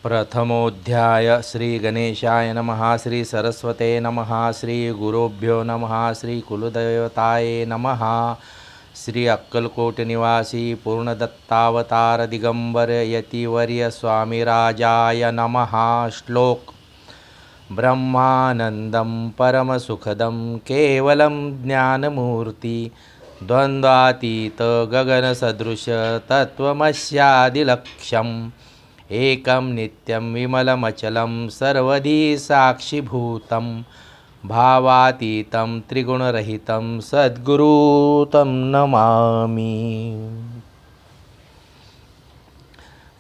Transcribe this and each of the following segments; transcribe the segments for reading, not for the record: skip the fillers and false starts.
प्रथमोध्याय श्री गणेशाय नमः श्री सरस्वते नमः श्री गुरुभ्यो नमः श्री कुलदेवताये नमः श्री अक्कलकोट निवासी पूर्णदत्तावतार दिगंबर यतिवर्य स्वामीराजाय नमः। श्लोक ब्रह्मानंदं परमसुखदं केवलं ज्ञानमूर्ति द्वंद्वातीत गगनसदृश तत्त्वमस्यादिलक्ष्यम् एकं नित्यं विमलमचलं सर्वधी साक्षिभूतं भावातीतं त्रिगुणरहितं सद्गुरुं नमामि।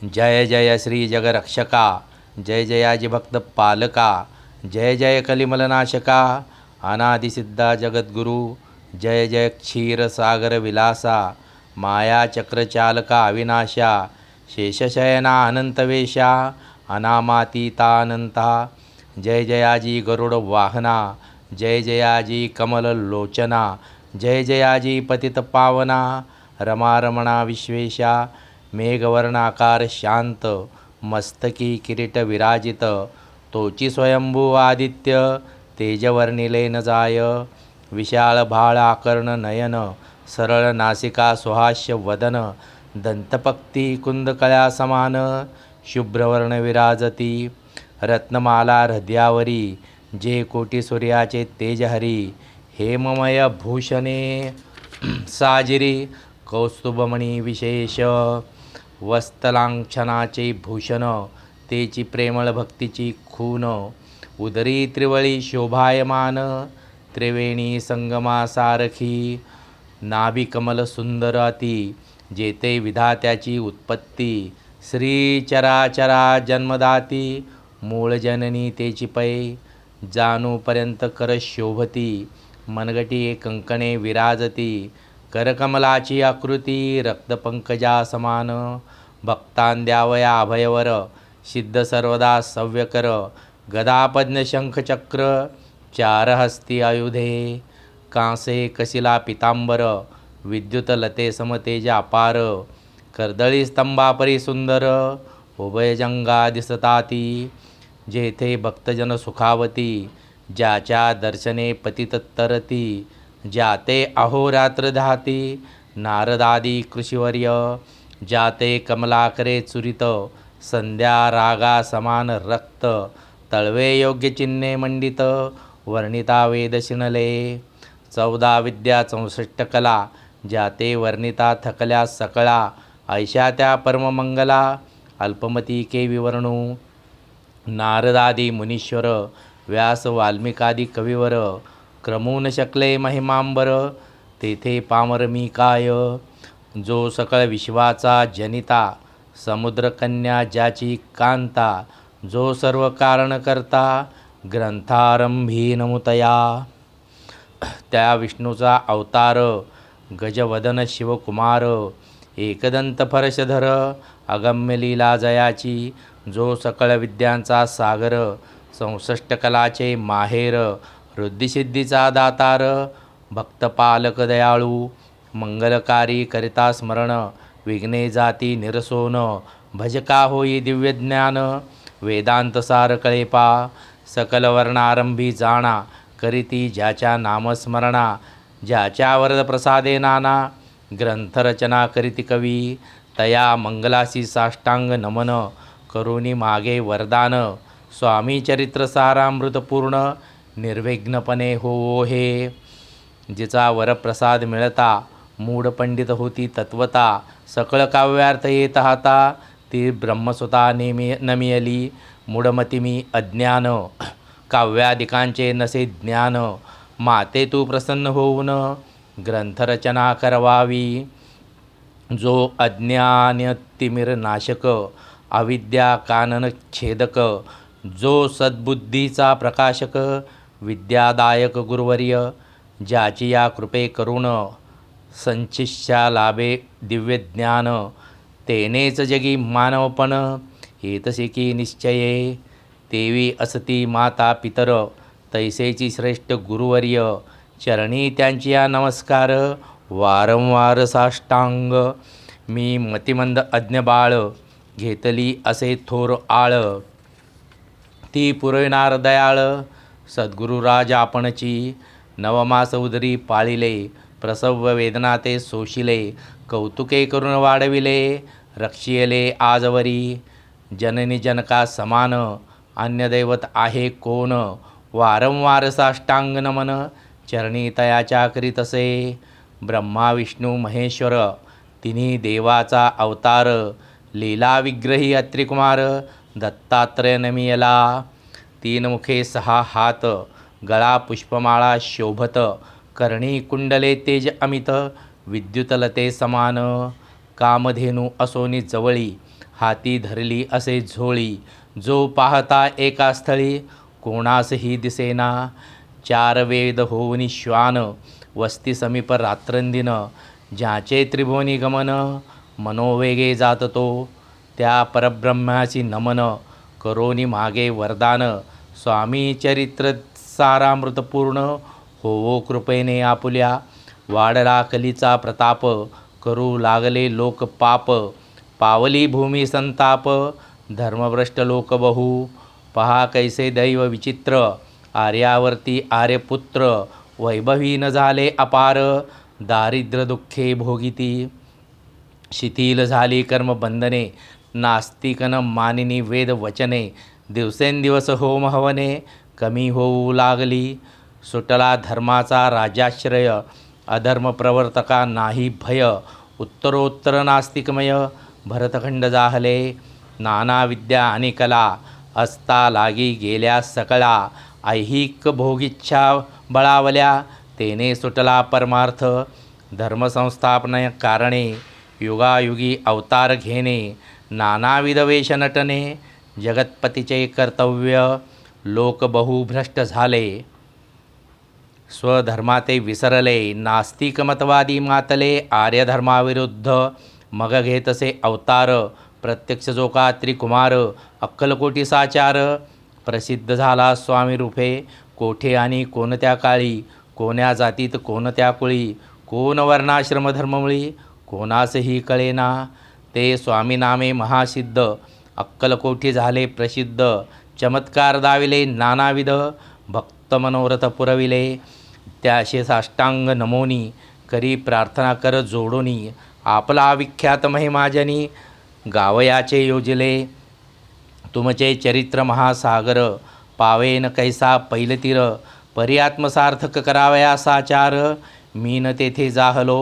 जय जय श्री जगरक्षका, जय जयाजी भक्त पालका, जय जय कलिमलनाशका अनादिसिद्धा जगद्गुरु, जय जय क्षीरसागर विलासा मायाचक्रचालका अविनाशा शेषशयना अनंतवेशा अनामातीतानंता, जय जयाजी गरुड वाहना, जय जयाजी कमललोचना, जय जयाजी पतित पावना रमारमणा विश्वेशा मेघवर्णाकार शांत मस्तकी किरीट विराजित तोची स्वयंभू आदित्य तेजवर्णिले न जाय विशाल भाळ आकर्ण नयन सरळ नासिका सुहास्य वदन दंतपक्ती कुंदकळ्या समान शुभ्रवर्ण विराजती रत्नमाला हृदयावरी जे कोटी सूर्याचे तेजहरी हेममय भूषणे साजिरी कौस्तुभमणी विशेष वस्तलांछनाचे भूषण तेची प्रेमळ भक्तीची खून उदरी त्रिवळी शोभायमान त्रिवेणी संगमासारखी नाभी कमल सुंदराती जेते विधात्याची उत्पत्ती श्री चराचरा जन्मदाती मूळ जननी तेची पै जानूपर्यंत कर शोभती मनगटी कंकणे विराजती करकमलाची आकृती रक्तपंकजा समान भक्तां द्यावया अभयवर सिद्ध सर्वदा सव्यकर गदापद्म शंखचक्र चारहस्ती आयुधे कांसे कशिला पितांबर विद्युत लते समतेज अपार कर्दळी स्तंभापरी सुंदर उभयजंगा दिसताती जेथे भक्तजन सुखावती ज्याच्या दर्शने पतित तरती ज्याते अहोरात्र धाती नारदादी कृषिवर्य ज्याते कमलाकरे चुरित संध्या रागा समान रक्त तळवे योग्य चिन्हे मंडित वर्णिता वेद शिणले 14 विद्या 64 कला ज्याते वर्णिता थकल्या सकळा ऐशा त्या परममंगला अल्पमती के विवर्णू नारदादी मुनीश्वर व्यास वाल्मिकादी कविवर क्रमून शकले महिमांबर तेथे पामर मी काय जो सकळ विश्वाचा जनिता समुद्रकन्या ज्याची कांता जो सर्व कारण करता ग्रंथारंभी नमुतया त्या विष्णूचा अवतार गजवदन शिवकुमार एकदंत फरशधर अगम्य लीला जयाची जो सकळ विद्यांचा सागर 64 कलाचे माहेर वृद्धिसिद्धीचा दातार भक्तपालक दयाळू मंगलकारी करिता स्मरण विघ्ने जाती निरसोन भजका होई दिव्यज्ञान वेदांत सार कळेपा सकल वर्णारंभी जाणा करीती ज्याच्या नामस्मरणा ज्याच्या वरद प्रसादे नाना ग्रंथरचना करीती कवी तया मंगलासी साष्टांग नमन करुणी मागे वरदान स्वामी चरित्र सारामृतपूर्ण निर्विघ्नपणे हो हे जिचा वरप्रसाद मिळता मूढ पंडित होती तत्वता सकळ काव्यार्थ येत हाता ती ब्रह्मसुता नमियली मूढमती मी अज्ञान काव्यादिकांचे नसे ज्ञान माते तू प्रसन्न होऊन ग्रंथरचना करवावी जो अज्ञानतिमिर नाशक अविद्या कानन छेदक जो सद्बुद्धीचा प्रकाशक विद्यादायक गुरुवर्य ज्याची या कृपे करुण संचिष्या लाभे दिव्यज्ञान तेनेच जगी मानवपण हेतसिकी निश्चये तेवी असती माता पितर तैसेची श्रेष्ठ गुरुवर्य चरणी त्यांची या नमस्कार वारंवार साष्टांग मी मतिमंद अज्ञ बाळ घेतली असे थोर आळ, ती पुरविणार दयाळ. सद्गुरुराज आपणची नवमास उदरी पाळिले, प्रसव वेदना ते सोशिले, कौतुके करून वाढविले, रक्षिले आजवरी. जननी जनका समान, अन्य दैवत आहे कोण, वारंवार साष्टांग नमन, चरणी तयाच्या करीतसे. ब्रह्मा विष्णू महेश्वर, तिन्ही देवाचा अवतार, लीला विग्रही अत्रिकुमार, दत्तात्रय नमियला. तीन मुखे सहा हात, गळा पुष्पमाळा शोभत, कर्णी कुंडले तेज अमित, विद्युतलते समान. कामधेनू असोनी जवळी, हाती धरली असे झोळी, जो पाहता एका स्थळी, कोणासही दिसेना. चार वेद होऊनी श्वान, वस्ती समीप रात्रंदिन, ज्याचे त्रिभुवनी गमन, मनोवेगे जात तो, त्या परब्रह्माची नमन. करोनी मागे वरदान, स्वामी चरित्र सारामृतपूर्ण, होवो कृपेने आपुल्या. वाढला कलीचा प्रताप, करू लागले लोक पाप, पावली भूमी संताप, धर्मभ्रष्ट लोक बहु. पहा कैसे दैव विचित्र, आर्यावर्ती आर्यपुत्र, वैभवी न झाले अपार, दारिद्र्य दुःखे भोगिती. शिथिल झाली कर्मबंधने, नास्तिकन मानिनी वेद वचने, दिवसेंदिवस होम हवने, कमी होऊ लागली. सुटला धर्माचा राजाश्रय, अधर्म प्रवर्तका नाही भय, उत्तरोत्तर नास्तिकमय, भरतखंड जाहले. नाना विद्या आणि कला, असता लागी गेल्या सकळा, ऐहिक भोगिच्छा बळावल्या, तेने सुटला परमार्थ. धर्मसंस्थापन कारणे, युगायुगी अवतार घेणे, नानाविध वेश नटने, जगतपतीचे कर्तव्य, लोक बहु भ्रष्ट झाले. स्वधर्माते विसरले, नास्तिक मतवादी मातले, आर्यधर्माविरुद्ध मग घेतसे अवतार. प्रत्यक्ष जो का त्रिकुमार, अक्कलकोटी साचार, प्रसिद्ध झाला स्वामी रूपे, कोठे आणि कोणत्या काळी, कोण्या जातीत कोणत्या कुळी, कोण वर्णाश्रम धर्ममुळी, कोणासही कळेना. ते स्वामी नामे महासिद्ध, अक्कलकोटी झाले प्रसिद्ध, चमत्कार दाविले नानाविध, भक्त मनोरथ पुरविले. त्याशे साष्टांग नमोनी, करी प्रार्थना कर जोडोनी, आपला विख्यात महिमाजनी, गावयाचे योजले. तुमचे चरित्र महासागर, पावेन कैसा पैलतीर, परी आत्मसार्थक करावया साचार. मीन तेथे जाहलो,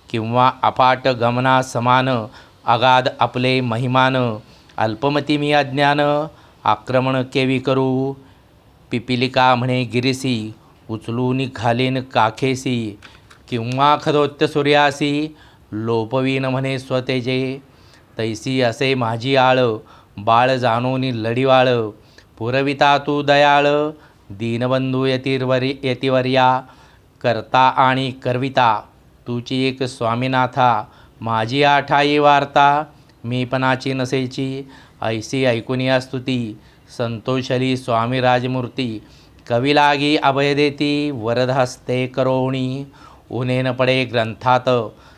किंवा अपाट गमना समान, अगाध आपले महिमान, अल्पमती मी अज्ञान, आक्रमण केवी करू. पिपिलिका म्हणे गिरिसी, उचलून घालीन काखेसी, किंवा खदोत्य सूर्यासी, लोपवीन म्हणे स्वतेजे. तैसी असे माझी आळ, बाळ जाणूनी लढीवाळ, पुरविता तू दयाळ, दीनबंधू यतिवर्या, करता आणि करविता, तुची एक स्वामीनाथा, माझी आठाई वार्ता. मीपणाची नसेची, ऐसी ऐकुनिया स्तुती, संतोषली स्वामी राजमूर्ती, कवी लागी अभय देती, वरद हस्ते करोणी. ऊने न पडे ग्रंथात,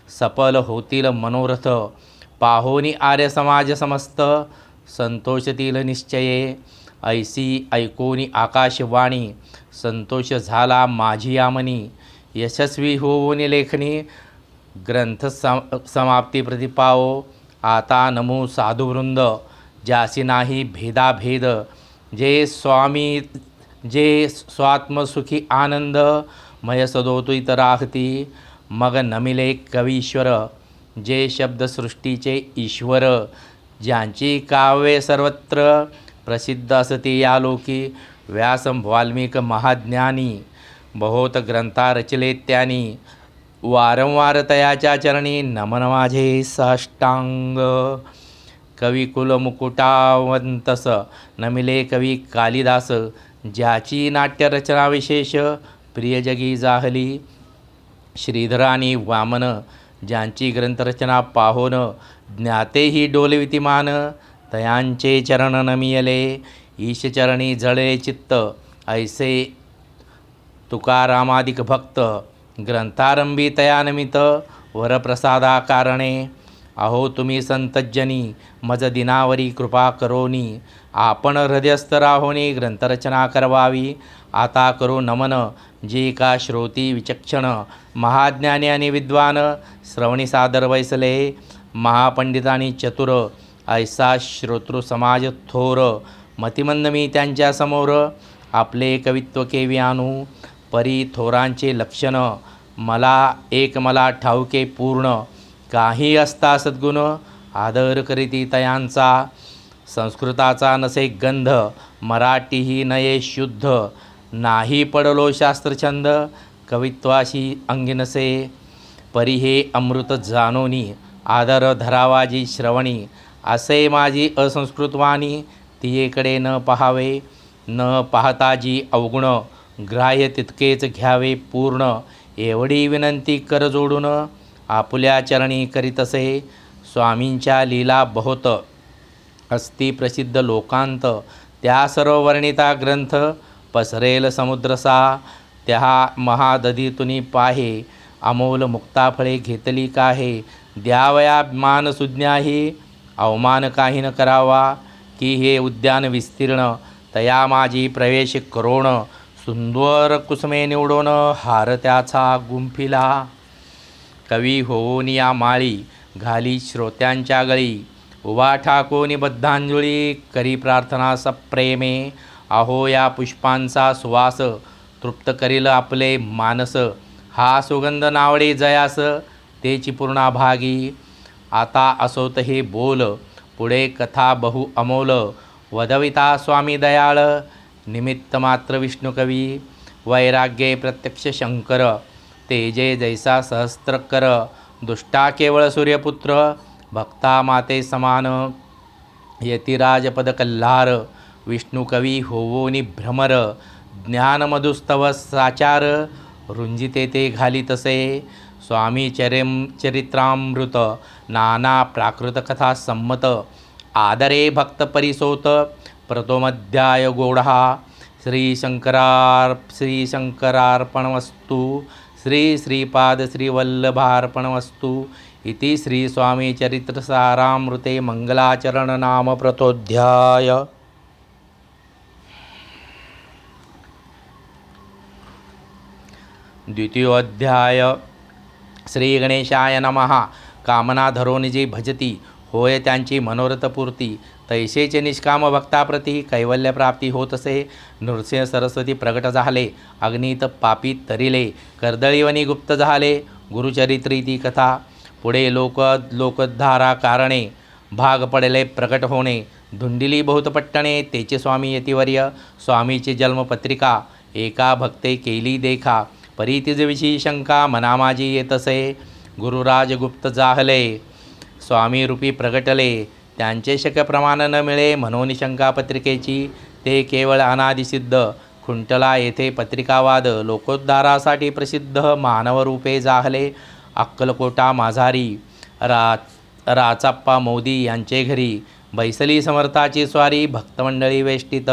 सफल होतील मनोरथ, पाहोनी आर्य समाज समस्त, संतोषतील निश्चये. ऐसी ऐकोनी आकाशवाणी, संतोष झाला माझी आमनी, यशस्वी होऊन लेखनी, ग्रंथ समाप्ती प्रतिपाओ. आता नमो साधुवृंद, ज्यासी नाही भेदाभेद, जे स्वात्मसुखी आनंद, मय सदोतुइत राहती. मग नमिले कवीश्वर, जे शब्दसृष्टीचे ईश्वर, ज्यांची काव्ये सर्वत्र प्रसिद्ध असती या लोकी. व्यास वाल्मिक महाज्ञानी, बहुत ग्रंथा रचले त्यांनी, वारंवार तयाच्या चरणी, नमन माझे साष्टांग. कविकुल मुकुटावंतस, नमिले कवी कालिदास, ज्याची नाट्यरचना विशेष, प्रिय जगी जाहली. श्रीधर आणि वामन, ज्यांची ग्रंथरचना पाहोन, ज्ञातेही डोलवितिमान, तयांचे चरण नमियले. ईशचरणी जळे चित्त, ऐसे तुकारामादिक भक्त, ग्रंथारंभी तयानमित, वरप्रसादा कारणे. अहो तुम्ही संतजनी मज दिनावरी कृपा करोनी, आपण हृदयस्थ राहोनी ग्रंथरचना करवावी. आता करो नमन जे का श्रोती विचक्षण, महाज्ञानी आणि विद्वान श्रवणी सादर वैसले. महापंडितांनी चतुर ऐसा श्रोतृ समाज थोर, मतिमंद मी त्यांच्या समोर. आपले कवित्व केवी आणू परी थोरांचे लक्षण, मला ठाऊके पूर्ण. काही असता सद्गुण आदर करीती तयांचा, संस्कृताचा नसे गंध मराठीही नये शुद्ध. नाही पडलो शास्त्रछंद कवित्वाशी अंगी नसे, परी हे अमृत जानोनी आदर धरावाजी श्रवणी. असे माझी असंस्कृतवाणी तियेकडे न पाहावे, न पाहता जी अवगुण ग्राह्य तितकेच घ्यावे पूर्ण. एवढी विनंती कर जोडून आपुल्या चरणी करीतसे, स्वामींच्या लीला बहुत अस्ति प्रसिद्ध लोकांत. त्या सर्व वर्णिता ग्रंथ पसरेल समुद्रसा, त्या महादधीतुनी पाहे अमोल मुक्ताफळे घेतली काहे. द्यावया मान सुज्ञाही अवमान काही न करावा, की हे उद्यान विस्तीर्ण तया माझी प्रवेश करोण. सुंदर कुसुमे निवडून हार त्याचा गुंफिला, कवी होऊन या माळी घाली श्रोत्यांच्या गळी. उभा ठाकोनी बद्धांजळी करी प्रार्थना सप्रेमे, अहो या पुष्पांचा सुवास तृप्त करील आपले मानस. हा सुगंध नावडे जयास तेची पूर्णा भागी. आता असोत हे बोल पुढे कथा बहु अमोल, वदविता स्वामी दयाळ निमित्त मात्र विष्णुकवी. वैराग्ये प्रत्यक्ष शंकर तेजे जैसा सहस्त्रकर, दुष्टा केवळ सूर्यपुत्र भक्ता माते समान. यतिराजपद कल्हार विष्णुकवी होवोनी भ्रमर, ज्ञानमधुस्तव साचार रुंजिते ते घाली तसे. स्वामी चरित्रामृत नाना प्राकृत कथा संमत, आदरे भक्त परिसोत प्रथमोध्याय गोढा. श्रीशंकरार्पणमस्तु, श्रीपाद श्रीवल्लभार्पणमस्तु. इति श्री स्वामी चरित्रसारामृते मंगलाचरण नाम प्रथोध्याय. द्वितीयोध्याय. श्री गणेशाय नमः. कामना धरोनी जी भजती होय त्यांची मनोरथपूर्ती, तैसेचे निष्काम भक्ताप्रती कैवल्यप्राप्ती होत असे. नृसिंह सरस्वती प्रगट झाले, अग्नीत पापी तरिले, कर्दळीवनी गुप्त झाले. गुरुचरित्री ती कथा. पुढे लोकधारा कारणे भाग पडले प्रकट होणे. धुंडिली बहुत पट्टणे तेचे स्वामी यतिवर्य. स्वामीची जन्मपत्रिका एका भक्ते केली देखा, परी तिजविषयी शंका मना माझी येतसे. गुरुराज गुप्त जाहले स्वामी रूपी प्रगटले, त्यांचे शक्य प्रमाण न मिळे म्हणून शंका पत्रिकेची. ते केवळ अनादिसिद्ध खुंटला येथे पत्रिकावाद लोकोद्धारासाठी प्रसिद्ध मानव रूपे जाहले. अक्कलकोटा माझारी राचाप्पा मोदी यांचे घरी बैसली समर्थाची स्वारी. भक्तमंडळी वेष्टित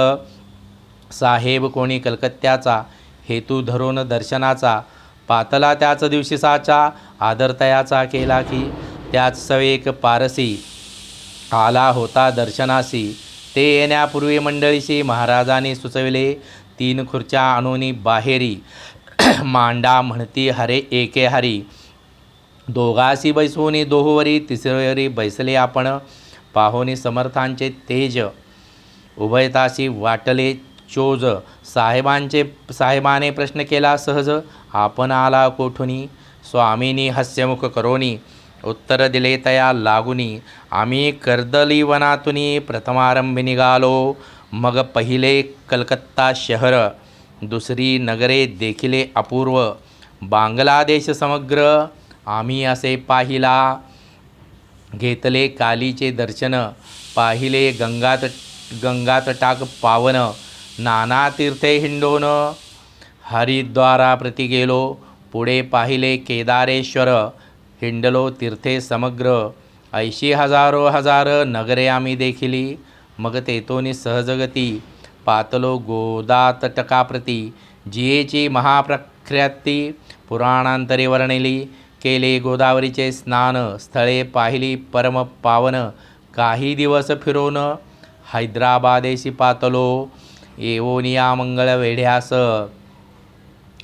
साहेब कोणी कलकत्त्याचा, हेतू धरून दर्शनाचा. पातला त्याच दिवशी साचा, आदरतयाचा केला की. त्याच सवेक पारसी आला होता दर्शनासी. ते येण्यापूर्वी मंडळीशी महाराजांनी सुचविले, 3 खुर्च्या आणूनी बाहेरी. मांडा म्हणती हरे एके हरी. दोघासी बैसोनी दोहोवरी, तिसरीवरी बैसले आपण. पाहोनी समर्थांचे तेज उभयतासी वाटले चोज. साहेबाने प्रश्न केला सहज, आपण आला कोठुनी. स्वामींनी हास्यमुख करोनी उत्तर दिले तया लागुनी. आम्ही कर्दली वनातुनी प्रथमारंभी निघालो. मग पहिले कलकत्ता शहर, दुसरी नगरे देखिले अपूर्व. बांगलादेश समग्र आम्ही असे पाहिला. घेतले कालीचे दर्शन, पाहिले गंगात टाक पावन. नाना तीर्थे हिंडोन हरिद्वारा प्रति गेलो. पुढे पाहिले केदारेश्वर, हिंडलो तीर्थे समग्र. 80 हजारो हजार नगरे आम्ही देखिली. मग तेथोनी सहजगती पातलो गोदातटकाप्रती. जियेची महाप्रख्याती पुराणांतरी वर्णिली. केले गोदावरीचे स्नान, स्थळे पाहिली परम पावन, काही दिवस फिरून हैदराबादेशी पातलो, येवोनिया मंगळ वेढ्यास,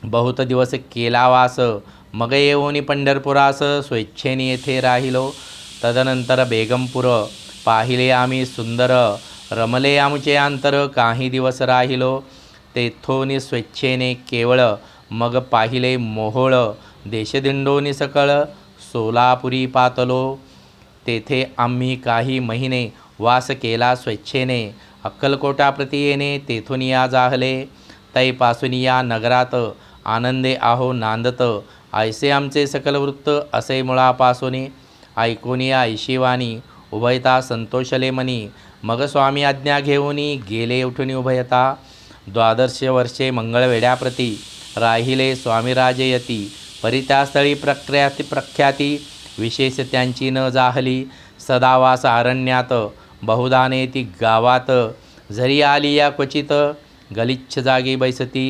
बहुत दिवस केला वास, मग येऊनी पंढरपुरास, स्वेच्छेने येथे राहिलो. तदनंतर बेगमपूर पाहिले आम्ही सुंदर, रमले आमचे अंतर, काही दिवस राहिलो. तेथोनी स्वेच्छेने केवळ, मग पाहिले मोहोळ, देशदिंडोनी सकळ, सोलापुरी पातलो. तेथे आम्ही काही महिने वास केला स्वेच्छेने, अक्कलकोटाप्रती येणे तेथून या जाहले. तैपासून या नगरात आनंदे आहो नांदत, ऐसे आमचे सकल वृत्त असे मुळापासून. ऐकून या ऐशिवानी उभयता संतोषले मनी, मग स्वामी आज्ञा घेऊनी गेले उठून उभयता. 12 वर्षे मंगळवेढ्याप्रती राहिले स्वामीराजे यती, परी त्या स्थळी प्रख्याती विशेष त्यांची न जाहली. सदावास अरण्यात बहुधा नेती गावात, जरी आली या क्वचित गलिच्छ जागी बैसती.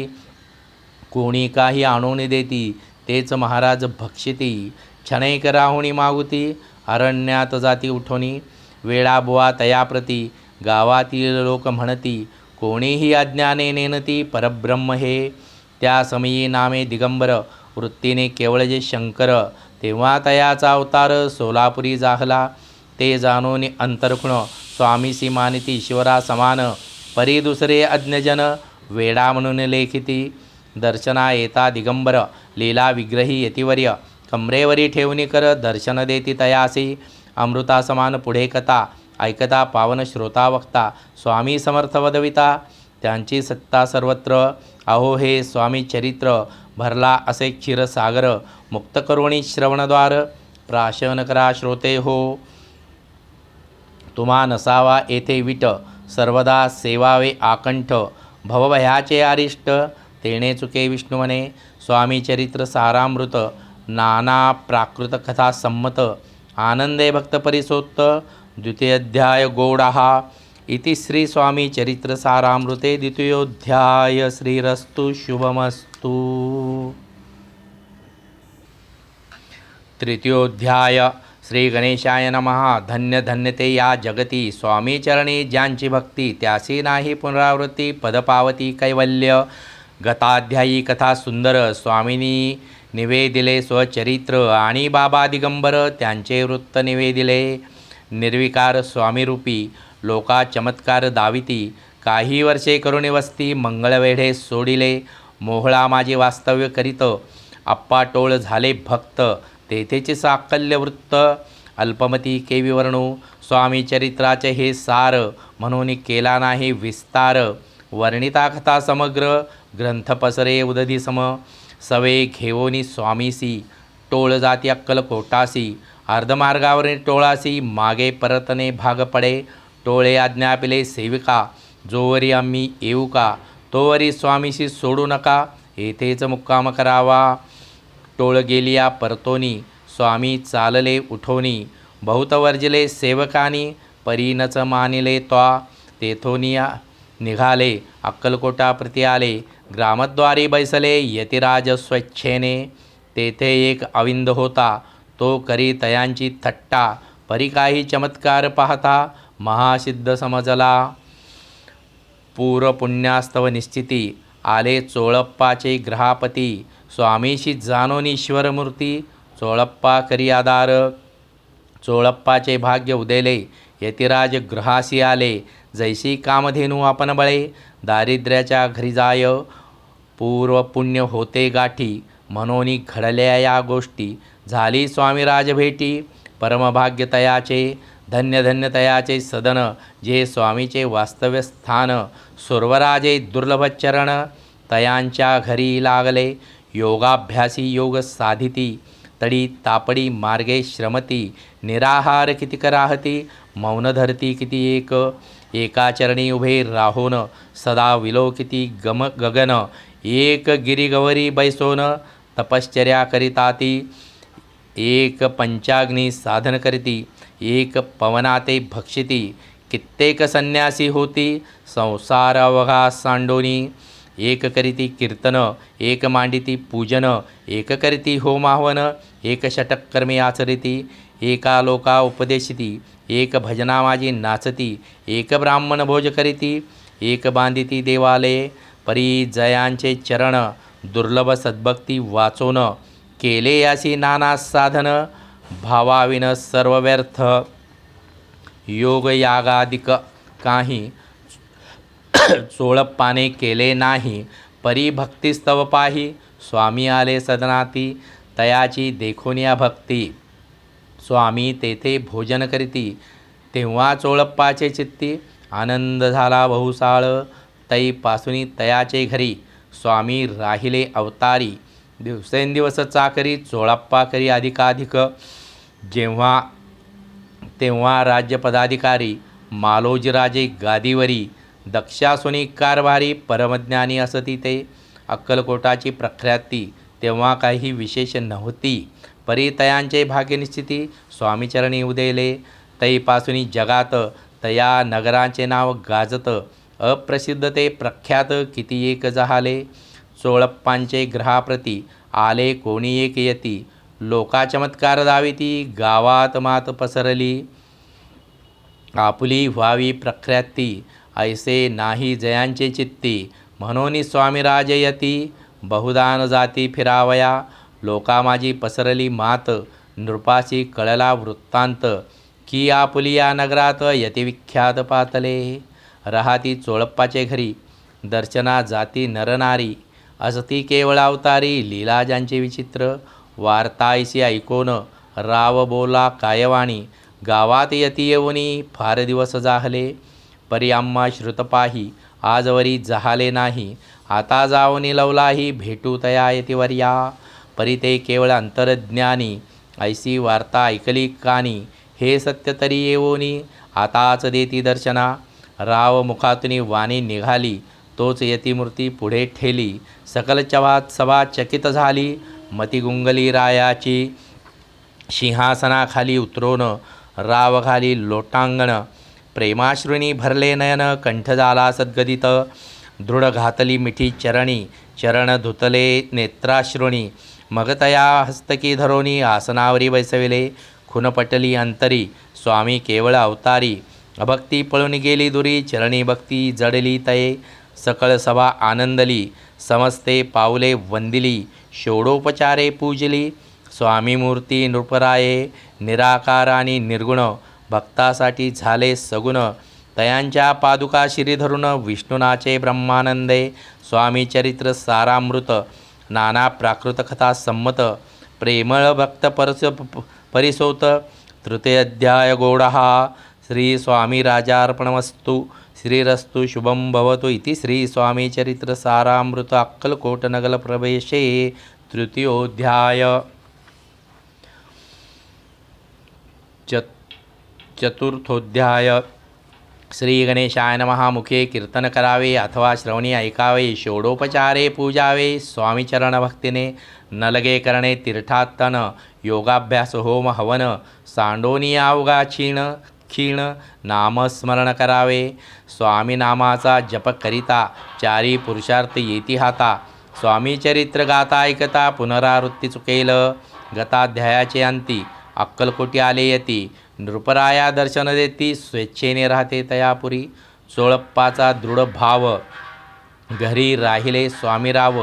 कोणी काही आणून देती तेच महाराज भक्षिती, क्षणैक राहुणी मागुती अरण्यात जाती उठोनी. वेळाबुवा तयाप्रती गावातील लोक म्हणती, कोणीही अज्ञाने नेनती परब्रह्म हे. त्या समयी नामे दिगंबर, वृत्तीने केवळ जे शंकर, तेव्हा तयाचा अवतार सोलापुरी जाहला. ते जाणून अंतर्खुण स्वामीसी मानिती ईश्वरा समान, परी दुसरे अज्ञजन वेडा म्हणून लेखिती. दर्शना येता दिगंबर, लीला विग्रही यतिवर्य, कमरेवरी ठेवणी कर दर्शन देती तयासी. अमृता समान पुढे कथा ऐकता पावन श्रोता वक्ता, स्वामी समर्थ वदविता त्यांची सत्ता सर्वत्र. अहो हे स्वामी चरित्र भरला असे क्षीरसागर, मुक्त करुणी श्रवणद्वार, प्राशन करा श्रोते हो. तुम्हा नसावा येथे विट, सर्वदा सेवावे आकंठ, भवभयाचे अरिष्ट, तेणे चुके विष्णू म्हणे. स्वामी चरित्र सारामृत, नाना प्राकृत कथा संमत, आनंदे भक्त परिसोत्त. द्वितीयोध्याय गौडहा इति श्री स्वामी चरित्र सारामृते द्वितीयोध्याय. श्रीरस्तु शुभमस्तु. तृतीयोध्याय. श्री गणेशाय नमः. धन्य धन्य ते या जगती, स्वामी चरणी ज्यांची भक्ती, त्यासी नाही पुनरावृत्ती, पदपावती कैवल्य. गताध्यायी कथा सुंदर, स्वामींनी निवेदिले स्वचरित्र, आणि बाबा दिगंबर त्यांचे वृत्त निवेदिले. निर्विकार स्वामीरूपी लोका चमत्कार दाविती, काही वर्षे करुणी वस्ती, मंगळवेढे सोडिले. मोहळा माझे वास्तव्य करीत, अप्पा टोळ झाले भक्त, तेथेचे साकल्य वृत्त. अल्पमती केवी वर्णू स्वामी चरित्राचे हे सार, म्हणून केला नाही विस्तार. वर्णिता कथा समग्र, ग्रंथ पसरे उदधी सम. सवे घेवोनी स्वामीसी, टोळ जाती अक्कलकोटासी. अर्धमार्गावरील टोळासी, मागे परतने भाग पडे. टोळे आज्ञापिले सेविका, जोवरी आम्ही येऊ का, तोवरी स्वामीशी सोडू नका, येथेच मुक्काम करावा. टोळ गेलिया परतोनी, स्वामी चालले उठोनी. बहुत वर्जले सेवकानी, परीनच मानिले त्वा. तेथोनिया निघाले अक्कलकोटाप्रती आले, ग्रामद्वारी बैसले यतिराज स्वच्छेने. तेथे एक अविंद होता, तो करी तयांची थट्टा, परी काही चमत्कार पाहता महासिद्ध समजला. पूर्वपुण्यास्तव निश्चिती, आले चोळप्पाचे ग्रहापती. स्वामीशी जाणोन ईश्वरमूर्ती, चोळप्पा करी आधार. चोळप्पाचे भाग्य उदेले, यतिराज गृहासी आले. जैसी कामधेनू आपण बळे, दारिद्र्याच्या घरी जाय. पूर्वपुण्य होते गाठी, म्हणून घडल्या या गोष्टी. झाली स्वामीराज भेटी, परमभाग्य तयाचे. धन्य धन्य तयाचे सदन, जे स्वामीचे वास्तव्य स्थान. सुरवराजे दुर्लभ चरण, तयांच्या घरी लागले. योगाभ्यासी योग साधिती, तडी तापडी मार्गे श्रमती. निराहार किती कराहती, मौन धरती किती एक. एका चरणी उभे राहोन, सदा विलोकिती गगन. एक गिरिगवरी बैसोन, तपश्चर्या करिताती. एक पंचाग्नी साधन करीती, एक पवनाते भक्षिती. कित्येक संन्यासी होती, संसार अवघा सांडोनी. एक करीती कीर्तन, एक मांडिती पूजन, एक करीती होमाहवन, एक षटक कर्मे आचरिती, एका लोका उपदेशिती, एक भजना माझी नाचती, एक ब्राह्मण भोज करीती, एक बांधिती देवालये, परी जयांचे चरण, दुर्लभ सद्भक्ती वाचोन, केले यासी नाना साधन, भावाविन सर्व व्यर्थ, योग यागादिक काही चोळप्पाने केले नाही, परी भक्तिस्तव पाही, स्वामी आले सदनाती, तयाची देखोनिया भक्ती, स्वामी तेथे भोजन करीती, तेव्हा चोळप्पाचे चित्ती, आनंद झाला बहुसाळ, तैपासुनी तयाचे घरी, स्वामी राहिले अवतारी, दिवसेंदिवस चाकरी, चोळप्पा करी अधिकाधिक, जेव्हा तेव्हा राज्यपदाधिकारी, मालोजीराजे गादीवरी, दक्षासुनी कारभारी, परमज्ञानी असती ते, अक्कलकोटाची प्रख्याती तेव्हा काही विशेष नव्हती, परितयांचे भाग्यनिश्चिती, स्वामीचरणी उदेले, तैपासुनी जगात तया नगराचे नाव गाजत, अप्रसिद्ध ते प्रख्यात किती एक जहाले, चोळप्पांचे ग्रहाप्रती आले कोणी एक यती, लोका चमत्कार दाविती, गावात मात पसरली, आपुली व्हावी प्रख्याती, ऐसे नाही जयांचे चित्ती, म्हणून स्वामीराज यती, बहुदान जाती फिरावया, लोका माझी पसरली मात, नृपासी कळला वृत्तांत, की आपुली या नगरात यतिविख्यात पातले, राहती चोळप्पाचे घरी, दर्शना जाती नरनारी, असती केवळ अवतारी, लीला ज्यांचे विचित्र, वार्तायसी ऐकोन, राव बोला कायवाणी, गावात यती येऊनी, फार दिवस जाहले, परी आम्हा श्रुतपाही, आजवरी जहाले नाही, आता जाऊनी लवलाही, भेटू तया यतिवर्या, परी ते केवळ अंतर्ज्ञानी, ऐसी वार्ता ऐकली कानी, हे सत्य तरी येऊनी, आताच देती दर्शना, राव मुखातून वाणी निघाली, तोच यतिमूर्ती पुढे ठेली, सकल सभा चकित झाली, मती गुंगली रायाची, सिंहासनाखाली उतरोन, राव खाली लोटांगण, प्रेमाश्रुनी भरले नयन, कंठ झाला सद्गदित, दृढ घातली मिठी चरणी, चरण धुतले नेत्राश्रुणी, मग तया हस्तकी धरोनी, आसनावरी बैसविले, खुनपटली अंतरी, स्वामी केवळ अवतारी, अभक्ती पळून गेली दुरी, चरणी भक्ती जडली तये, सकळ सभा आनंदली, समस्ते पावले वंदिली, षोडोपचारे पूजली, स्वामी मूर्ती नृपराये, निराकार आणि निर्गुण, भक्तासाठी झाले सगुण, तयांच्या पादुका शिरी धरून, विष्णुनाचे ब्रह्मानंदे, स्वामी चरित्र सारामृत, नाना प्राकृत कथा संमत, प्रेमळ भक्त परिसोत, तृतीय अध्याय गोडहा, श्री स्वामी राजार्पणमस्तु, श्रीरस्तु शुभं भवतु इति श्री स्वामी चरित्र सारामृत अक्कलकोट नगल प्रवेशे तृतीयोध्याय। चतुर्थोध्याय। श्री गणेशाय नमः। मुखे कीर्तन करावे अथवा श्रवणी ऐकावे, षोडोपचारे पूजावे, स्वामीचरण भक्तीने न लगे करणे तीर्थातन, योगाभ्यास होम हवन, सांडोनी अवघा क्षीण नामस्मरण करावे, स्वामी नामाचा जप करिता, चारी पुरुषार्थ येती हाता, स्वामी चरित्र गाता ऐकता, पुनरावृत्ती चुकेल, गताध्यायाचे अंती, अक्कलकोटी आले यती, नृपराया दर्शन देती, स्वेच्छेने राहते तयापुरी, चोळप्पाचा दृढ भाव, घरी राहिले स्वामीराव,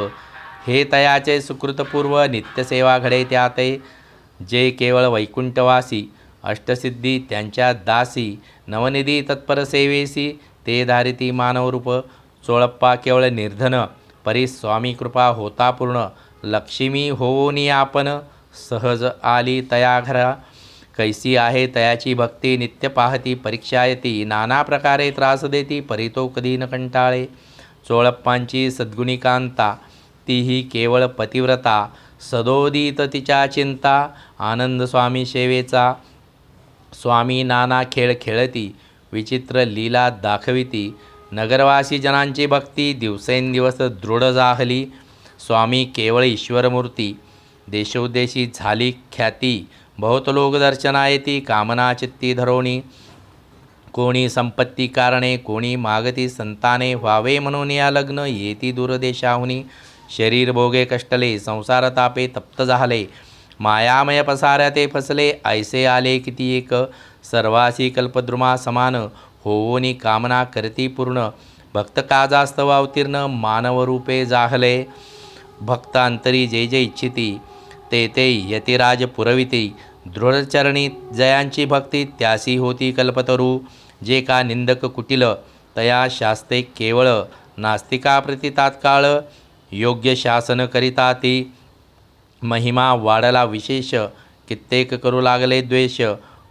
हे तयाचे सुकृतपूर्व, नित्यसेवा घडे त्याते, जे केवळ वैकुंठवासी, अष्टसिद्धी त्यांच्या दासी, नवनिधी तत्पर सेवेसी, ते धारिती मानवरूप, चोळप्पा केवळ निर्धन, परी स्वामी कृपा होता पूर्ण, लक्ष्मी होऊनी आपण, सहज आली तया घरा, कैसी आहे तयाची भक्ती, नित्य पाहती परीक्षा येती, नाना प्रकारे त्रास देती, परी तो कधी न कंटाळे, चोळप्पांची सद्गुणी कांता, तीही केवळ पतिव्रता, सदोदित तिच्या चिंता, आनंद स्वामी सेवेचा, स्वामी नाना खेळ खेळती, विचित्र लीला दाखविती, नगरवासी जनांची भक्ती, दिवसेंदिवस दृढ जाहली, स्वामी केवळ ईश्वरमूर्ती, देशोदेशी झाली ख्याती, बहुत लोक दर्शना येती, कामना चित्ती धरोणी, कोणी संपत्ती कारणे, कोणी मागती संताने, व्हावे म्हणून या लग्न येती दूरदेशाहुनी. शरीर भोगे कष्टले, संसार तापे तप्त झाले, मायामय पसाऱ्या ते फसले, ऐसे आले किती एक. सर्वासी कल्पद्रुमा समान, होवोनी कामना करती पूर्ण. भक्त काजास्तव अवतीर्ण, मानव रूपे जाहले. भक्त अंतरी जे जे इच्छिती, ते ते यतिराज पुरविती. दृढचरणी जयांची भक्ती, त्यासी होती कल्पतरू. जे का निंदक कुटिल, तया शास्ते केवळ. नास्तिकाप्रती तात्काळ, योग्य शासन करिता ती. महिमा वाढला विशेष, कित्येक करू लागले द्वेष.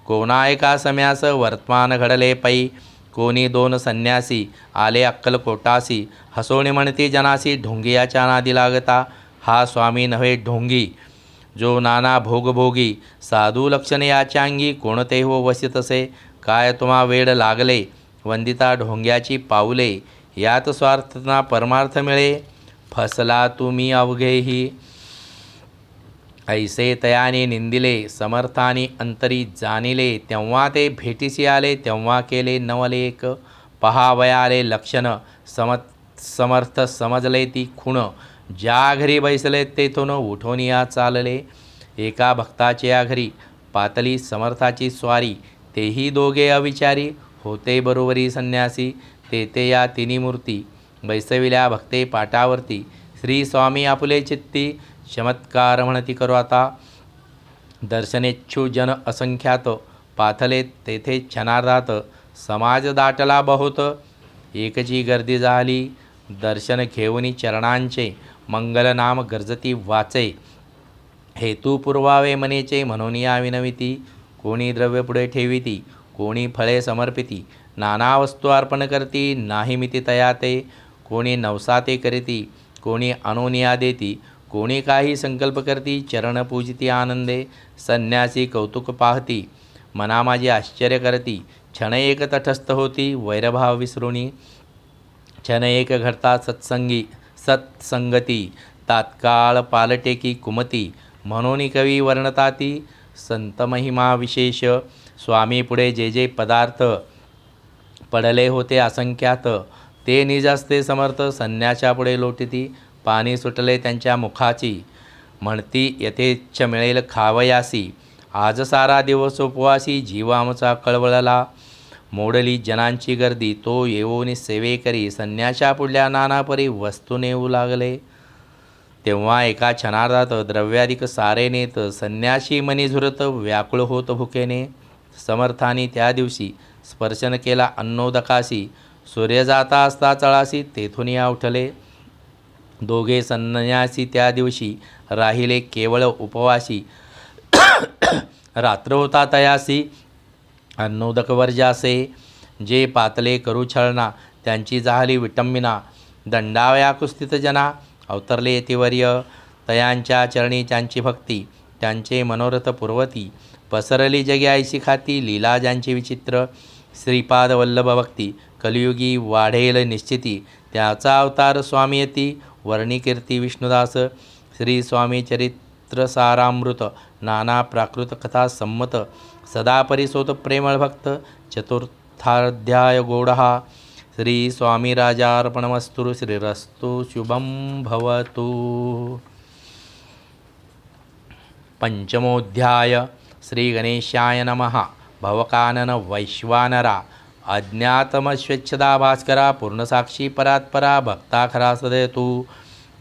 कोणा एका सम्यास वर्तमान घडले पै. कोणी दोन संन्यासी आले अक्कलकोटासी. हसोणे म्हणती जनासी, ढोंगियाच्या नादी लागता. हा स्वामी नव्हे ढोंगी, जो नाना भोगभोगी. साधू लक्षण याच्या अंगी, कोणते हो वसितसे. काय तुम्हा वेड लागले, वंदिता ढोंग्याची पाऊले. यात स्वार्थना परमार्थ मिळे, फसला तुम्ही अवघेही. ऐसे तयाने निंदिले, समर्थानी अंतरी जाणिले. तेव्हा ते भेटीसी आले, तेव्हा केले नवलेख. पहावयाले लक्षण, समर्थ समजले ती खूण. ज्या घरी बैसले तेथून उठून या चालले. एका भक्ताचे या घरी पातली समर्थाची स्वारी. तेही दोघे अविचारी, होते बरोबरी संन्यासी. तेथे या तिन्ही मूर्ती बैसविल्या भक्ते पाटावरती. श्री स्वामी आपुले चित्ती, चमत्कार म्हणती करू आता. दर्शनेच्छू जन असंख्यात, पाथले तेथे क्षणार्धात. समाज दाटला बहुत, एकची गर्दी झाली. दर्शन घेऊनी चरणांचे, मंगलनाम गर्जती वाचे. हेतू पुरवावे मनेचे, म्हणून या विनविती. कोणी द्रव्य पुढे ठेविती, कोणी फळे समर्पिती. नाना वस्तू अर्पण करती, नाही मिती तया ते. कोणी नवसाते करीती, कोणी अनोनिया देती. कोणी काही संकल्प करती, चरण पूजिती आनंदे. संन्यासी कौतुक पाहती, मना माझी आश्चर्य करती. क्षण एक तटस्थ होती, वैरभाव विसरुणी. क्षण एक घडता सत्संगती, तात्काळ पालटे की कुमती. म्हणून कवी वर्णता ती, संत महिमा विशेष. स्वामी पुढे जे जे पदार्थ, पडले होते असंख्यात. ते निजास्ते समर्थ, संन्याच्या पुढे लोटिती. पाणी सुटले त्यांच्या मुखाची, म्हणती यथेच्छ मिळेल खावयासी. आज सारा दिवस उपवासी, जीव आमचा कळवळला. मोडली जनांची गर्दी, तो येऊन सेवे करी. संन्याशा पुढल्या नाना परी वस्तू नेऊ लागले. तेव्हा एका क्षणार्धात द्रव्याधिक सारे नेत. संन्याशी मनी झुरत, व्याकुळ होत भुकेने. समर्थानी त्या दिवशी स्पर्शन केला अन्नोदकासी. सूर्य जाता असता चळासी, तेथून या उठले. दोघे संन्यासी त्या दिवशी राहिले केवळ उपवासी. रात्र होता तयासी, अन्नोदक वर्जासे. जे पातले करू छळना, त्यांची जाहली विटंबिना. दंडावया कुस्थित जना, अवतरले यतिवर्य. तयांच्या चरणी त्यांची भक्ती, त्यांचे मनोरथ पुरवती. पसरली जगी ऐशी खाती, लीला ज्यांची विचित्र. श्रीपाद वल्लभ भक्ती, कलियुगी वाढेल निश्चिती. त्याचा अवतार स्वामी यती, वर्णी कीर्ती विष्णुदास. श्री स्वामी चरित्र सारामृत, नाना प्राकृत कथा संमत. सदा परिसोत प्रेमळ भक्त, चतुर्थाध्याय गोडहा. श्री स्वामी राजार्पणमस्तु. श्रीरस्तु शुभं भवतु. पंचमोऽध्याय. श्री गणेशाय नमः. भवकानन वैश्वानरा, अज्ञातमस्वेच्छदा भास्करा. पूर्णसाक्षी परात्परा, भक्ता खरा सदय तू.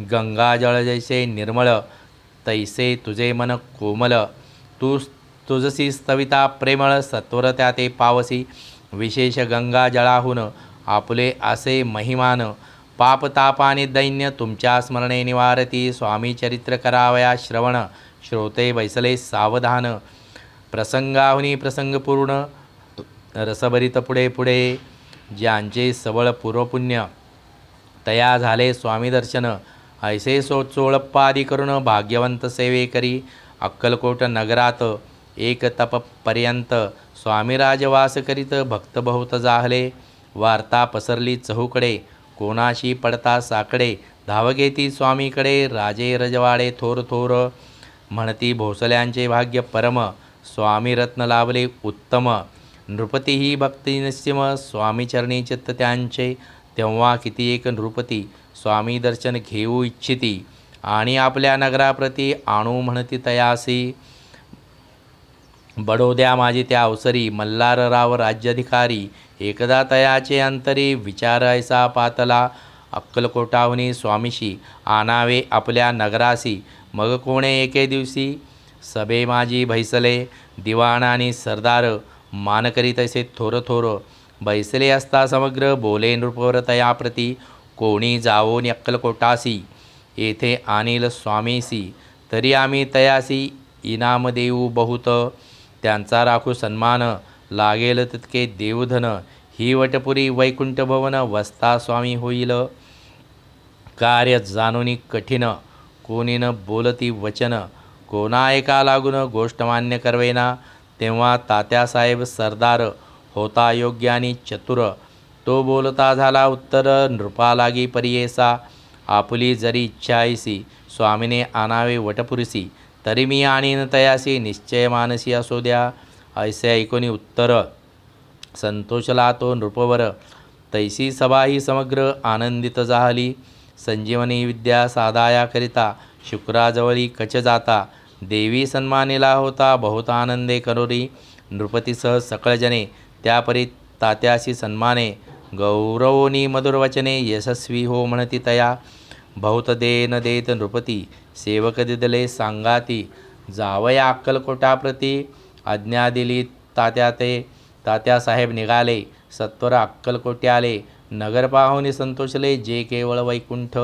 गंगाजळ जैसे निर्मळ, तैसे तुझे मन कोमल. तू तुझसी स्तविता प्रेमळ, सत्वर त्या ते पावसी. विशेष गंगा जळाहून आपुले असे महिमान. पापतापाने दैन्य तुमच्या स्मरणे निवारती. स्वामी चरित्र करावया श्रवण, श्रोते बैसले सावधान. प्रसंगाहुनी प्रसंगपूर्ण, रसभरित पुढे पुढे. ज्यांचे सबळ पूर्वपुण्य, तया झाले स्वामी दर्शन. ऐसे सोचोळप्पादी करून, भाग्यवंत सेवे करी. अक्कलकोट नगरात एक तपपर्यंत, स्वामी राजवास करीत. भक्त बहुत जाहले, वार्ता पसरली चहूकडे. कोणाशी पडता साकडे, धाव घेती स्वामीकडे. राजे रजवाडे थोर थोर, म्हणती भोसल्यांचे भाग्य परम. स्वामी रत्न लाभले उत्तम, नृपती ही भक्ती निस्सीम स्वामी चरणी चित्त त्यांचे. तेव्हा किती एक नृपती स्वामी दर्शन घेऊ इच्छिती आणि आपल्या नगराप्रती आणू म्हणती तयासी. बडोद्या माझी त्या अवसरी मल्हारराव राज्याधिकारी. एकदा तयाचे अंतरी विचार ऐसा पातला. अक्कलकोटाहुनी स्वामीशी आणावे आपल्या नगरासी. मग कोणे एके दिवशी सभे माझी भैसले. दिवाण आणि सरदार मान करीत असे थोर थोर. बैसले असता समग्र बोले नृपवर तयाप्रती. कोणी जावोनी अक्कलकोटासी येथे आणील स्वामीसी. तरी आम्ही तयासी इनाम देऊ बहुत. त्यांचा राखू सन्मान लागेल तितके देवधन. ही वटपुरी वैकुंठ भवन वस्ता स्वामी होईल. कार्य जाणूनी कठीण कोणी न बोलती वचन. कोणा एका लागून गोष्ट मान्य करवेना. तेव्हा तात्यासाहेब सरदार होता योग्य आणि चतुर. तो बोलता झाला उत्तर नृपा लागी परियेसा. आपुली जरी इच्छा ऐसी स्वामीने आणावे वटपुरीसी. तरी मी आणीन तयासी निश्चय मानसी असो द्या. ऐसे ऐकोनी उत्तर संतोषला तो नृपवर. तैसी सभा ही समग्र आनंदित झाली. संजीवनी विद्या साधायाकरिता शुक्राजवळी कच जाता. देवी सन्मानिला होता बहुत आनंदे करोरी. नृपतीसह सकळजने त्यापरी तात्यासी सन्माने. गौरवोनी मधुरवचने यशस्वी हो म्हणती तया. बहुत देन देत नृपती सेवक दिदले सांगाती. जावया अक्कलकोटाप्रती आज्ञा दिली तात्या ते. तात्यासाहेब निघाले सत्वर अक्कलकोटे आले. नगर पाहुनी संतोषले जे केवळ वैकुंठ.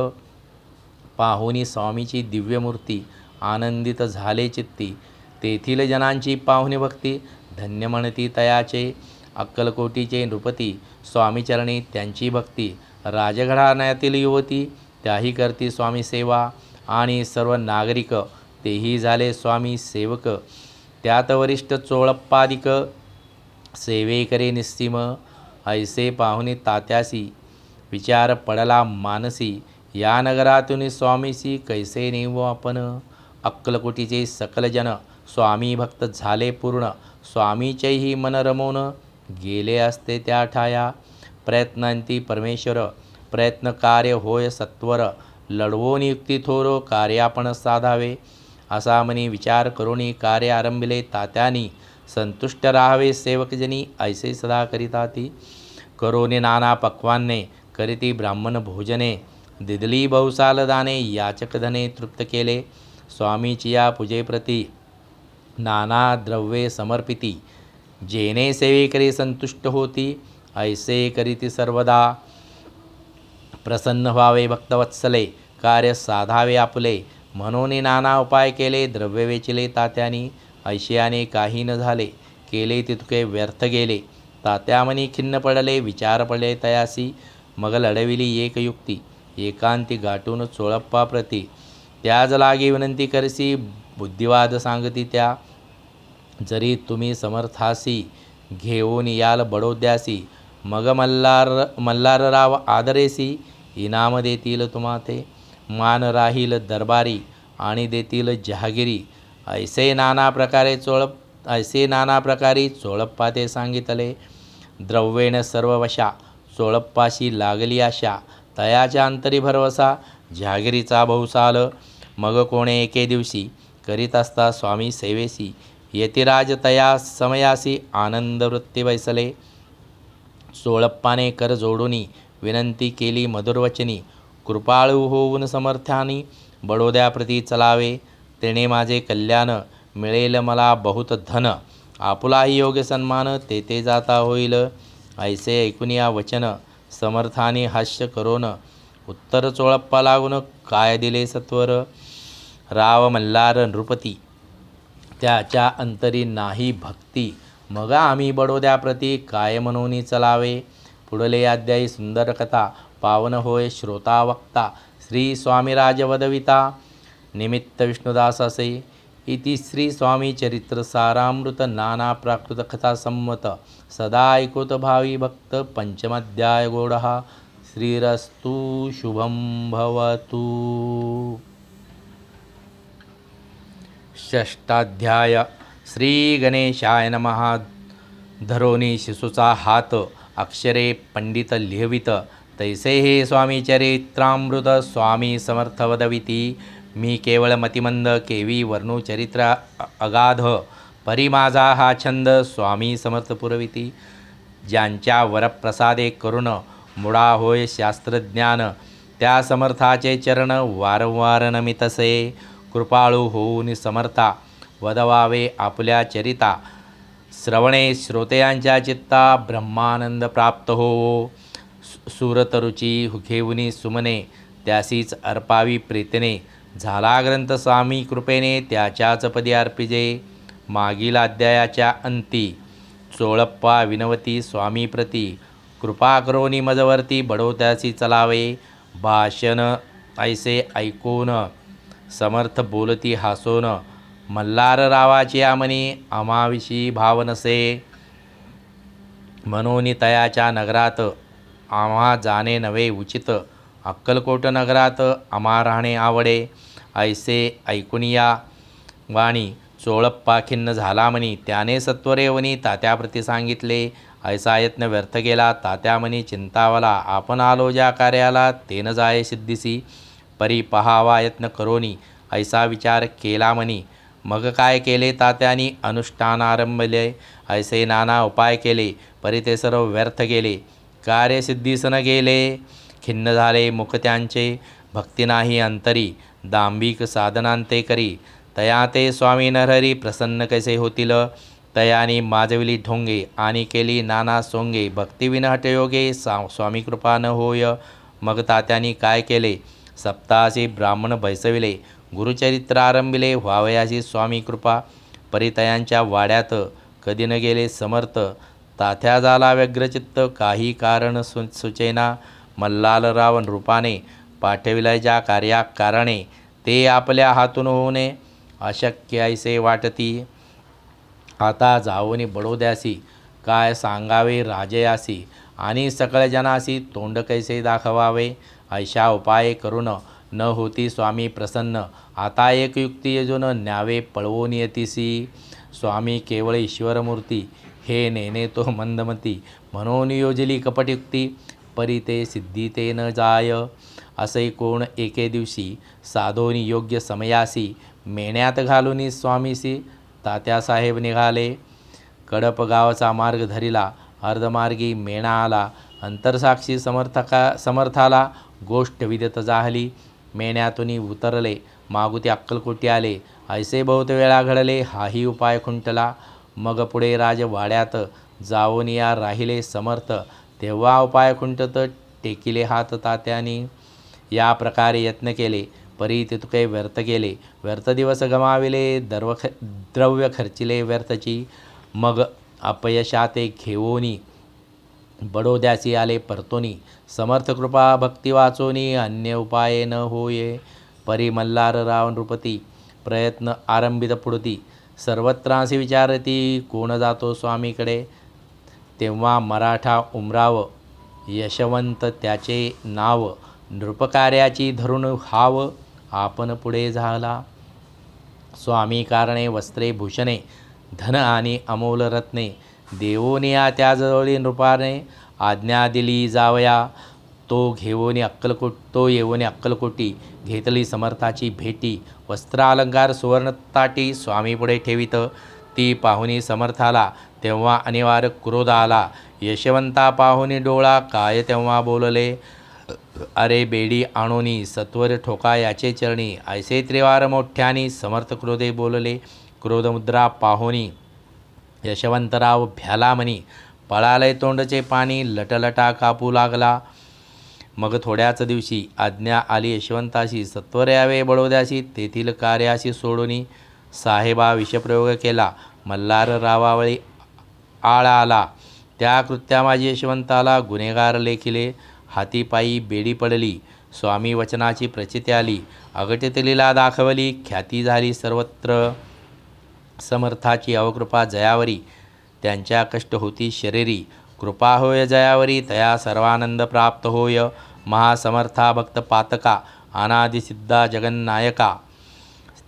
पाहुनी स्वामीची दिव्यमूर्ती आनंदित झाले चित्ती. तेथील जनांची पाहुणी भक्ती धन्य म्हणती तयाचे. अक्कलकोटीचे नृपती स्वामीचरणी त्यांची भक्ती. राजघराण्यातील युवती त्याही करती स्वामी सेवा. आणि सर्व नागरिक तेही झाले स्वामी सेवक. त्यात वरिष्ठ चोळप्पादिक सेवेकरे निस्सीम. ऐसे पाहुणे तात्यासी विचार पडला मानसी. या नगरातून स्वामीसी कैसे नेऊ आपण. अक्कलकोटीचे सकल जन स्वामी भक्त झाले पूर्ण. स्वामीचेही मन रमवून गेले असते त्या ठाया. प्रयत्नांती परमेश्वर प्रयत्न कार्य होय सत्वर. लढवून युक्ती थोर कार्य आपण साधावे. असा मनी विचार करूनी कार्य आरंभिले तात्यानी. संतुष्ट राहावे सेवकजनी ऐसे सदा करिताती. करोने नाना पक्वान्ने करीती ब्राह्मण भोजने. दिदली बहुसाल दाने याचक धने तृप्त केले. स्वामीची या पूजेप्रती नाना द्रव्ये समर्पिती. जेने सेवेकरी संतुष्ट होती ऐसे करीती सर्वदा. प्रसन्न व्हावे भक्तवत्सले कार्य साधावे आपले. म्हणून नाना उपाय केले द्रव्य वेचिले तात्यानी. ऐशियाने काही न झाले केले तितके व्यर्थ गेले. तात्यामनी खिन्न पडले विचार पडले तयासी. मग लढविली एक युक्ती एकांती गाठून चोळप्पाप्रती. त्याज लागी विनंती करसी बुद्धिवाद सांगती त्या. जरी तुम्ही समर्थासी घेऊन याल बडोद्यासी. मग मल्हारराव आदरेसी इनाम देतील तुम्हा ते. मान राहील दरबारी आणि देतील जहागिरी. ऐसे नाना प्रकारे चोळप्पा ते सांगितले. द्रव्येण सर्व वशा चोळप्पाशी लागली आशा. तयाच्या अंतरी भरवसा जहागिरीचा बहुसाल. मग कोणे एके दिवशी करीत असता स्वामी सेवेसी. यतिराज तया समयासी आनंद वृत्ती बैसले. चोळप्पाने कर जोडूनी विनंती केली मधुरवचनी. कृपाळू होऊन समर्थानी बडोद्याप्रती चलावे. तेणे माझे कल्याण मिळेल मला बहुत धन. आपुलाही योग्य सन्मान तेथे जाता होईल. ऐसे ऐकून या वचन समर्थानी हास्य करोन. उत्तर चोळप्पा लागून काय दिले सत्वर. राव मल्हार नृपती त्याच्या अंतरी नाही भक्ती. मग आम्ही बडोद्याप्रती काय म्हणून चलावे. पुढले अध्यायी सुंदर कथा पावन होय श्रोता वक्ता. श्री स्वामीराज वदविता निमित्त विष्णुदास असे. इति श्री स्वामी चरित्र सारामृत नाना प्राकृत कथा संमत. सदा ऐकोत भावी भक्त पंचमाध्याय गोडहा. श्रीरस्तु शुभम भवतु. षष्ठाध्याय. श्री गणेशाय नमः. धरोनी शिशूचा हात अक्षरे पंडित लिहवित तैसे हे स्वामी चरित्रामृत स्वामी समर्थ वदविती मी केवळ मतिमंद केवी वर्णू चरित्र अगाध परी माझा हा छंद स्वामी समर्थ पुरविती ज्यांच्या वरप्रसादे करुण मुळा होय शास्त्रज्ञान त्या समर्थाचे चरण वारंवार नमितसे कृपाळू होऊन समर्था वदवावे आपल्या चरिता श्रवणे श्रोतेयांच्या चित्ता ब्रह्मानंद प्राप्त हो सुरतरुची घेऊनी सुमने त्यासीच अर्पावी प्रीतीने झाला ग्रंथ स्वामी कृपेने त्याच्याच पदी अर्पिजे मागील अध्यायाच्या अंती चोळप्पा विनवती स्वामी प्रती कृपा करोनी मजवरती बडोत्यासी चलावे भाषण ऐसे ऐकून समर्थ बोलती हासोन मल्हार रावाची आमनी आम्हाविषयी भाव नसे मनोनी तयाच्या नगरात आम्हा जाणे नवे उचित अक्कलकोट नगरात आम्हा राहणे आवडे ऐसे ऐकुनिया वाणी चोळप्पा खिन्न झाला म्हणी त्याने सत्वरे वनी तात्याप्रती सांगितले ऐसा यत्न व्यर्थ गेला तात्या म्हणी चिंतावला आपण आलो ज्या कार्याला तेन जाये सिद्धीसी परी पहावा यत्न करोनी ऐसा विचार केला म्हणी मग काय केले तात्यानी अनुष्ठानारंभले ऐसे नाना उपाय केले परी ते सर्व व्यर्थ गेले कार्यसिद्धीस न गेले खिन्न झाले मुख त्यांचे भक्ती नाही अंतरी दांभिक साधनांते करी तया ते स्वामी नरहरी प्रसन्न कैसे होतील तयानी माजविली ढोंगे आणि केली नाना सोंगे भक्तिविन हटयोगे स्वामी कृपा न होय मग तात्यानी काय केले सप्तासी ब्राह्मण बैसविले गुरुचरित्र आरंभिले व्हावयाची स्वामी कृपा परितयांच्या वाड्यात कधी न गेले समर्थ तात्या झाला व्यग्रचित्त काही कारण सुचेना मल्हारराव रूपाने पाठविल्याच्या कार्या कारणे ते आपल्या हातून होणे अशक्य ऐसे वाटती आता जाऊनी बडोद्यासी काय सांगावे राजयासी आणि सकळ जनासी तोंड कैसे दाखवावे ऐशा उपाय करून न होती स्वामी प्रसन्न आता एक युक्ती योजून न्यावे पळवून येतीसी स्वामी केवळ ईश्वरमूर्ती हे नेने तो मंदमती म्हणून योजली कपटयुक्ती परी ते सिद्धी ते न जाय असे कोण एके दिवशी साधोनी योग्य समयासी मेण्यात घालून स्वामीसी तात्यासाहेब निघाले कडप गावाचा मार्ग धरिला अर्धमार्गी मेणा आला अंतरसाक्षी समर्थाला गोष्ट विदत जाहली मेण्यातून उतरले मागुती अक्कलकोटी आले ऐसे बहुत वेळा घडले हाही उपाय खुंटला मग पुढे राजवाड्यात जाऊन या राहिले समर्थ तेव्हा उपाय खुंटत टेकिले हात तात्यानी या प्रकारे यत्न केले परी तितके व्यर्थ गेले व्यर्थ दिवस गमाविले द्रव्य खर्चिले व्यर्थची मग अपयशाते घेऊनी बडोद्यासी आले परतोनी समर्थ कृपा भक्ती वाचोनी अन्य उपाय न होये परी मल्हारराव नृपती प्रयत्न आरंभित पुढती सर्वत्रांसी विचारती कोण जातो स्वामीकडे तेव्हा मराठा उमराव यशवंत त्याचे नाव नृपकार्याची धरून हाव आपण पुढे झाला स्वामी कारणे वस्त्रे भूषणे धन आणि अमोल रत्ने देवोनिया त्याजवळी नृपाने आज्ञा दिली जावया तो येऊन अक्कलकोटी घेतली समर्थाची भेटी वस्त्रालंकार सुवर्णताटी स्वामी पुढे ठेवित ती पाहुनी समर्थाला तेव्हा अनिवार्य क्रोध आला यशवंता पाहुनी डोळा काय तेव्हा बोलले अरे बेडी आणोनी सत्वर ठोका याचे चरणी ऐसे त्रिवार मोठ्यानी समर्थ क्रोधे बोलले क्रोधमुद्रा पाहुनी यशवंतराव भ्याला म्हणी पळाले तोंडचे पाणी लटलटा कापू लागला मग थोड्याच दिवशी आज्ञा आली यशवंताशी सत्वर यावे बडोद्यासी तेथील कार्याशी सोडून साहेबा विषप्रयोग केला मल्हाररावावळी आळ आला त्या कृत्यामाजी यशवंताला गुन्हेगार लेखिले हातीपायी बेडी पडली स्वामी वचनाची प्रचिती आली अघटित लीला दाखवली ख्याती झाली सर्वत्र समर्थाची अवकृपा जयावरी त्यांच्या कष्ट होती शरीरी कृपा होय जयावरी तया सर्वानंद प्राप्त होय महासमर्था भक्त पातका अनादिसिद्धा जगन्नायका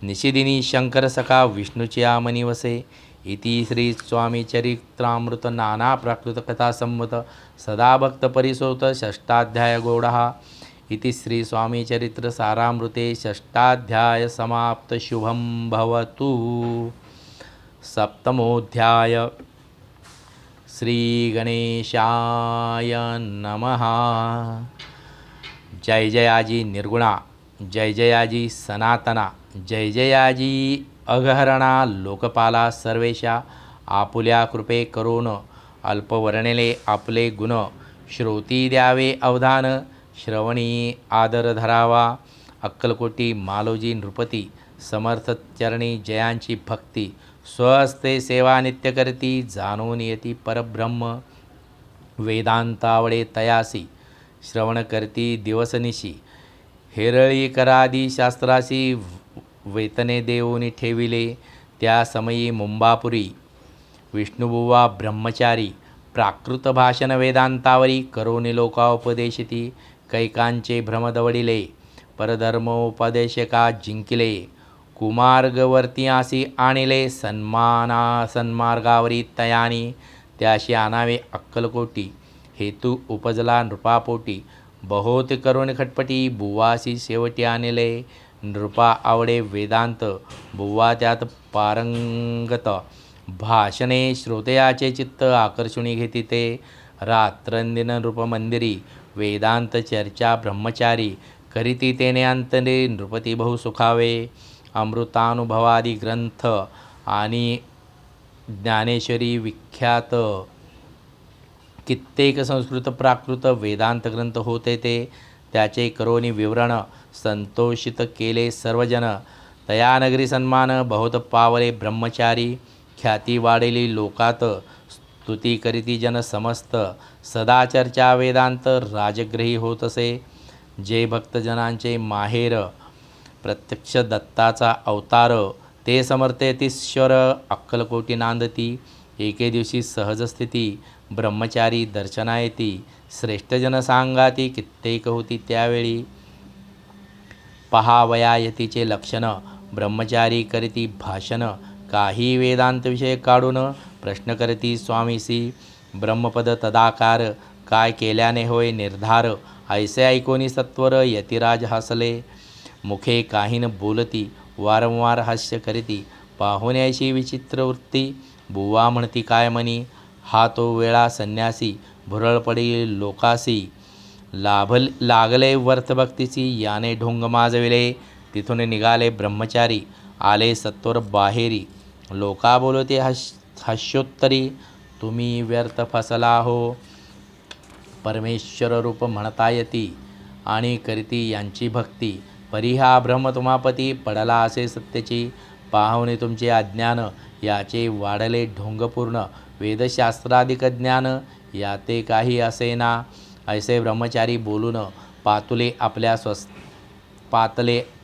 निशिदिनी शंकर सखा विष्णूची आमनी वसे इति श्री स्वामी चरित्रामृत नाना प्राकृत कथा संवत सदा भक्त परिसोत षष्ठाध्याय गौडः इति श्री स्वामी चरित्र सारामृते षष्ठाध्याय समाप्त शुभं भवतु। सप्तमोऽध्याय श्री गणेशाय नमः। जय जयाजी निर्गुणा, जय जयाजी सनातना, जय जयाजी अगहरणा लोकपाला सर्वेशा। आपुल्या कृपे करून अल्पवर्णिले आपले गुण श्रोती द्यावे अवधान। श्रवणी आदर धरावा अक्कलकोटी मालोजी नृपती। समर्थ चरणी जयांची भक्ती स्वहस्ते सेवा नित्य करती। जाणून येती परब्रह्म वेदांतावडे तयासी। श्रवण करती दिवसनिशी हेरळी करादी शास्त्रासी। वेतने देऊनी ठेविले त्या समयी मुंबापुरी। विष्णुबुवा ब्रह्मचारी प्राकृत भाषण वेदांतावरी। करोनी लोकाउपदेशिती कैकांचे भ्रमदवडिले। परधर्मोपदेशका जिंकिले कुमार्गवर्तीयासी आणिले। सन्मार्गावरी तयानी त्याशी आणावे अक्कलकोटी। हेतू उपजला नृपापोटी बहुत करून खटपटी। बुवासी शेवटी आणिले नृपा आवडे वेदांत। बुवा त्यात पारंगत भाषणे श्रोतयाचे चित्त आकर्षुनी घेती ते। रात्रंदिन नृपमंदिरी वेदांत चर्चा ब्रह्मचारी करीती तेने अंतरे नृपती बहु सुखावे। अमृतानुभवादी ग्रंथ आणि ज्ञानेश्वरी विख्यात कित्येक संस्कृत प्राकृत वेदांत ग्रंथ होते ते। त्याचे करोनी विवरण संतोषित केले सर्वजन। तयानगरी सन्मान बहुत पावले ब्रह्मचारी। ख्याती वाढेली लोकात स्तुती करीती जन समस्त। सदा चर्चा वेदांत राजग्रही होतसे। जे भक्तजनांचे माहेर प्रत्यक्ष दत्ताचा अवतार। ते समर्थेतीश्वर अक्कलकोटी नांदती। एके दिवशी सहज स्थिती ब्रह्मचारी दर्शना येती। श्रेष्ठ जन सांगाती कित्येक होती त्यावेळी। पहावया यतीचे लक्षण ब्रह्मचारी करीती भाषण। काही वेदांत विषय काढून प्रश्न करती स्वामीसी। ब्रह्मपद तदाकार काय केल्याने होय निर्धार। ऐसे ऐकोनी सत्वर यतिराज हसले। मुखे काहीन बोलती वारंवार हास्य करीती। पाहुण्याशी विचित्र वृत्ती बुवा म्हणती काय म्हणी। हा तो वेळा संन्यासी भुरळ पडी लोकासी। लागले वर्थभक्तीची याने ढोंग माजविले। तिथून निघाले ब्रह्मचारी आले सत्वर बाहेरी। लोका बोलते हास्योत्तरी तुम्ही व्यर्थ फसला हो। परमेश्वर रूप म्हणता येती आणि करीती यांची भक्ती। परी हा ब्रह्म तुम्हापती पडला असे सत्यची। पाहुणे तुमचे अज्ञान याचे वाढले ढोंगपूर्ण। वेदशास्त्राधिक ज्ञान याते काही असेना। ऐसे ब्रह्मचारी बोलून पातले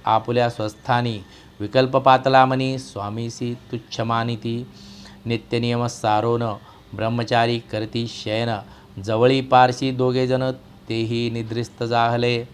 आपुल्या स्वस्थानी। विकल्प पातला मनी स्वामीसी तुच्छ मानिती। नित्यनियम सारोन ब्रह्मचारी करती शयन। जवळी पारशी दोघे जण तेही निद्रिस्त जाहले।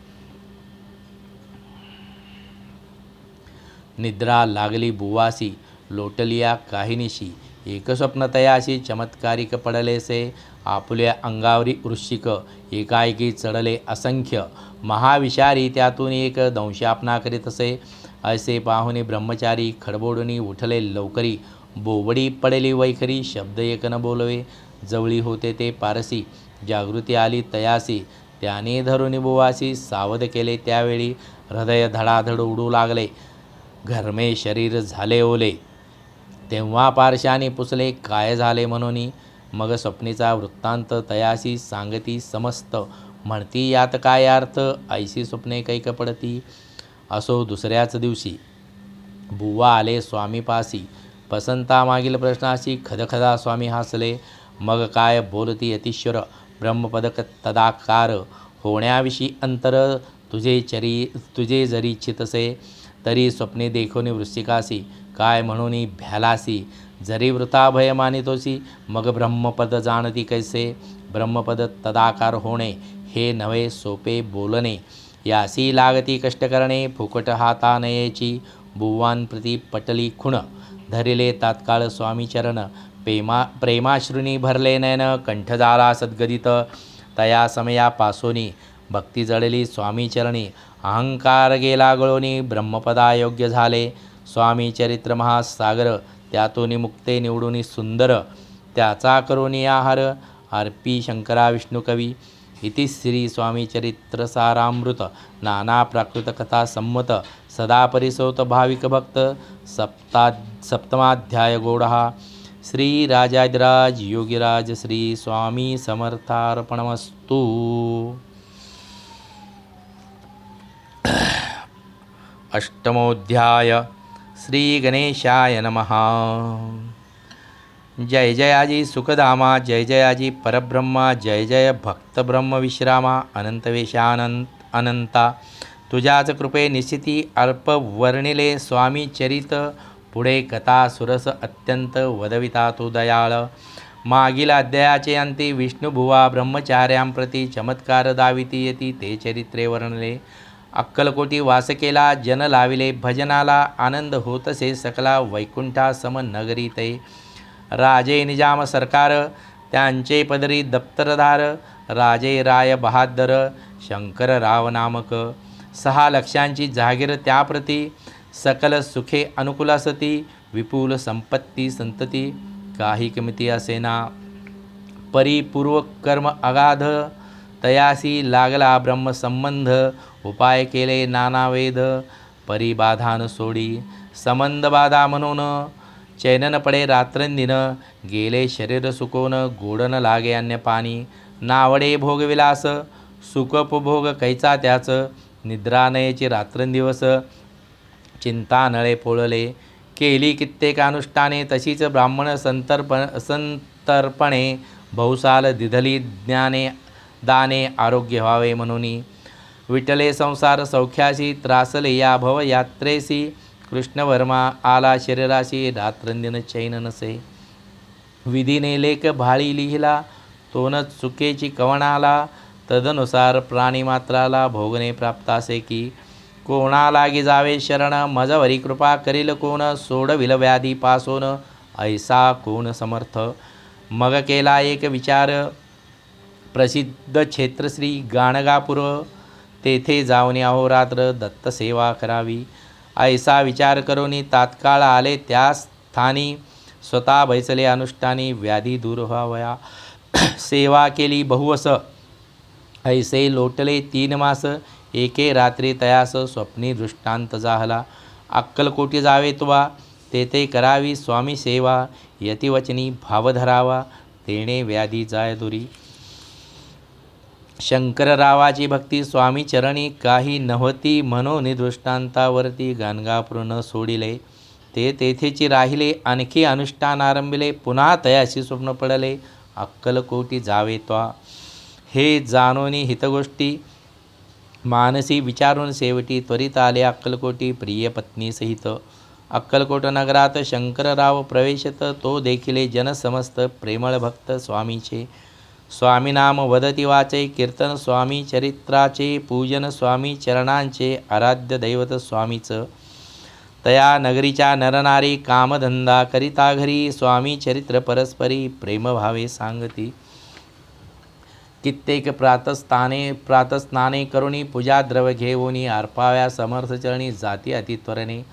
निद्रा लागली बुवासी लोटलिया काहीनिशी। एक स्वप्न तयाशी चमत्कारिक पडलेसे। आपुल्या अंगावरी वृश्चिक एकाएकी चढले असंख्य। महाविषारी त्यातून एक दंशापना करीत असे। ऐसे पाहुणे ब्रह्मचारी खडबोडूनी उठले लवकरी। बोबडी पडली वैखरी शब्द एक न बोलवे। जवळी होते ते पारसी जागृती आली तयासी। त्याने धरुणी बुवासी सावध केले त्यावेळी। हृदय धडाधड उडू लागले घरमे शरीर झाले ओले। तेव्हा पारशाने पुसले काय झाले म्हणून। मग स्वप्नीचा वृत्तांत तयासी सांगती समस्त। म्हणती यात काय अर्थ ऐशी स्वप्ने कैक पडती। असो दुसऱ्याच दिवशी बुवा आले स्वामीपासी। पसंता मागील प्रश्नाशी खदखदा स्वामी हसले। मग काय बोलती यतीश्वर ब्रह्मपद तदाकार। होण्याविषयी अंतर तुझे जरी चितसे। तरी स्वप्ने देखोनी वृश्चिकासी काय म्हणून भ्यालासी। जरी वृथा भय मानितोसी मग ब्रह्मपद जाणती कैसे। ब्रह्मपद तदाकार होणे हे नव्हे सोपे बोलणे। यासी लागती कष्ट करणे फुकट हाता नयेची। बुवांप्रती पटली खुण धरिले तात्काळ स्वामी चरण, प्रेमाश्रुनी भरले नयन, कंठ झाला सद्गदित तया समया पासोनी, भक्ती जळली स्वामी चरणी, अहंकार गेला गळोनी, ब्रह्मपदा योग्य झाले स्वामी चरित्र महासागर, त्यातून मुक्ते निवडून सुंदर, त्याचा करोनी आहार, अर्पी शंकरा विष्णू कवी. इति श्री स्वामी चरित्र सारामृत नाना प्राकृत कथा संमत, सदा परिसोत भाविक भक्त, सप्तमाध्याय गौडहा. श्री राजाधिराज योगीराज श्री स्वामी समर्थार्पणमस्तु. अष्टमोध्याय. श्री गणेशाय नमः. जय जयाजी सुखधामा, जय जयाजी परब्रह्मा, जय जय भक्त ब्रह्म विश्रामा, अनंत अनंता. तुझ्याच कृपे निश्चिती अल्प वर्णिले स्वामी चरित, पुढे कथा सुरस अत्यंत वदविता तू दयाळ. मागील अध्यायाचे अंती विष्णुभुवा ब्रह्मचार्यांप्रती चमत्कार दाविती येती ते चरित्रे वर्णले. अक्कलकोटी वास केला जन लाविले भजनाला, आनंद होतसे सकला वैकुंठा सम नगरी ते. राजे निजाम सरकार त्यांचे पदरी दप्तरधार, राजे राय बहादर शंकर राव नामक. 6 लक्षांची जागीर त्याप्रती, सकल सुखे अनुकूलासती, विपुल संपत्ती संतती काही किमती असेना. परिपूर्व कर्म अगाध तयासी लागला ब्रह्मसंबंध, उपाय केले नाना वेद परिबाधान सोडी. संबंध बाधा म्हणून चैनन पडे रात्रंदिन, गेले शरीर सुकोन गोडन लागे अन्य पाणी. नावडे भोगविलास सुखोपभोग कैचा त्याच, निद्रा नयेची रात्रंदिवस चिंता नळे पोळले. केली कित्येक अनुष्ठाने तशीच ब्राह्मण संतर्पणे, बहुसाल दिधली ज्ञाने दाने आरोग्य व्हावे म्हणून. विठले संसार सौख्याशी त्रासले या भवयात्रेसी, कृष्णवर्मा आला शरीराशी रात्रंदिन चैन नसे. विधीने लेख भाळी लिहिला तोनच चुकेची कवणाला, तदनुसार प्राणीमात्राला भोगणे प्राप्तासे की. कोणा लागी जावे शरण मजवरी कृपा करील कोण, सोडविल व्याधी पासोन ऐसा कोण समर्थ. मग केला एक विचार प्रसिद्ध क्षेत्र श्री गाणगापूर, तेथे जाऊन अहोरात्र दत्त सेवा करावी. ऐसा विचार करोनी तात्काळ आले त्या स्थानी, स्वतः बैसले अनुष्ठानी व्याधी दूर व्हावया. सेवा केली बहुवस ऐसे लोटले 3 मास, एके रात्री तयास स्वप्नी दृष्टांत जाहला. अक्कलकोटी जावे तुवा तेथे करावी स्वामी सेवा, यतिवचनी भाव धरावा तेणे व्याधी जाय दुरी. शंकररावाची भक्ती स्वामी चरणी काही नव्हती, म्हणून दृष्टांतावरती गाणगापूर न सोडिले. ते तेथेची राहिले आणखी अनुष्ठान आरंभिले, पुन्हा तयाशी स्वप्न पडले अक्कलकोटी जावे त्वा. हे जानोनी हितगोष्टी मानसी विचारून शेवटी त्वरित आले अक्कलकोटी प्रिय पत्नी सहित. अक्कलकोट नगरात शंकरराव प्रवेशत, तो देखिले जन समस्त प्रेमळ भक्त स्वामीचे. स्वामी नाम वदती वाचे, कीर्तन स्वामी चरित्राचे, पूजन स्वामी चरणांचे, आराध्य दैवत स्वामीच. तया नगरीच्या नरनारी कामधंदा करिता घरी, स्वामी चरित्र परस्परी प्रेमभावे सांगती. कित्येक प्रातस्नाने करुणी पूजा द्रव्य घेऊनी, अर्पाव्या समर्थ चरणी जाती अतित्वरणे.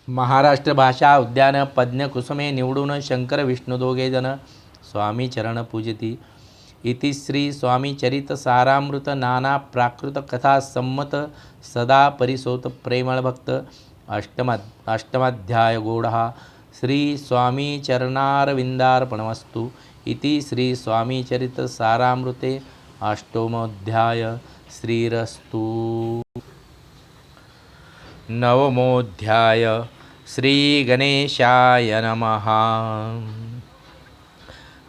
महाराष्ट्र भाषा उद्यान पद्य कुसुमे निवडून, शंकर विष्णू दोघे जन स्वामी चरण पूजती. इति श्री स्वामी चरित सारामृत नाना प्राकृत कथा संमत, सदा परिसोत प्रेमळ भक्त. अष्टमाध्याय गौडहा. श्री स्वामी चरणारविंदार्पणमस्तु. इति श्री स्वामी चरित सारामृते अष्टमोध्याय. श्रीरस्तु. नवमोध्याय. श्री गणेशाय नमः.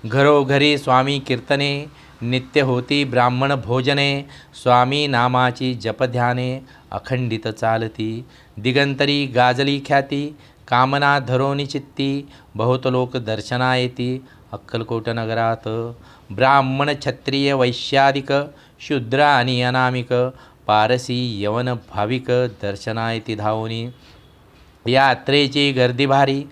घरोघरी स्वामी कीर्तने, नित्य होती ब्राह्मण भोजने, स्वामी नामाची जपध्याने अखंडित चालती. दिगंतरी गाजली ख्याती, कामना धरोनी चित्ती, बहुत लोक दर्शना येती अक्कलकोट नगरात. ब्राह्मण क्षत्रिय वैश्यादिक, शूद्र आणि अनामिक, पारसी यवन भाविक दर्शना येती धावोनी. यात्रेची गर्दी भारी,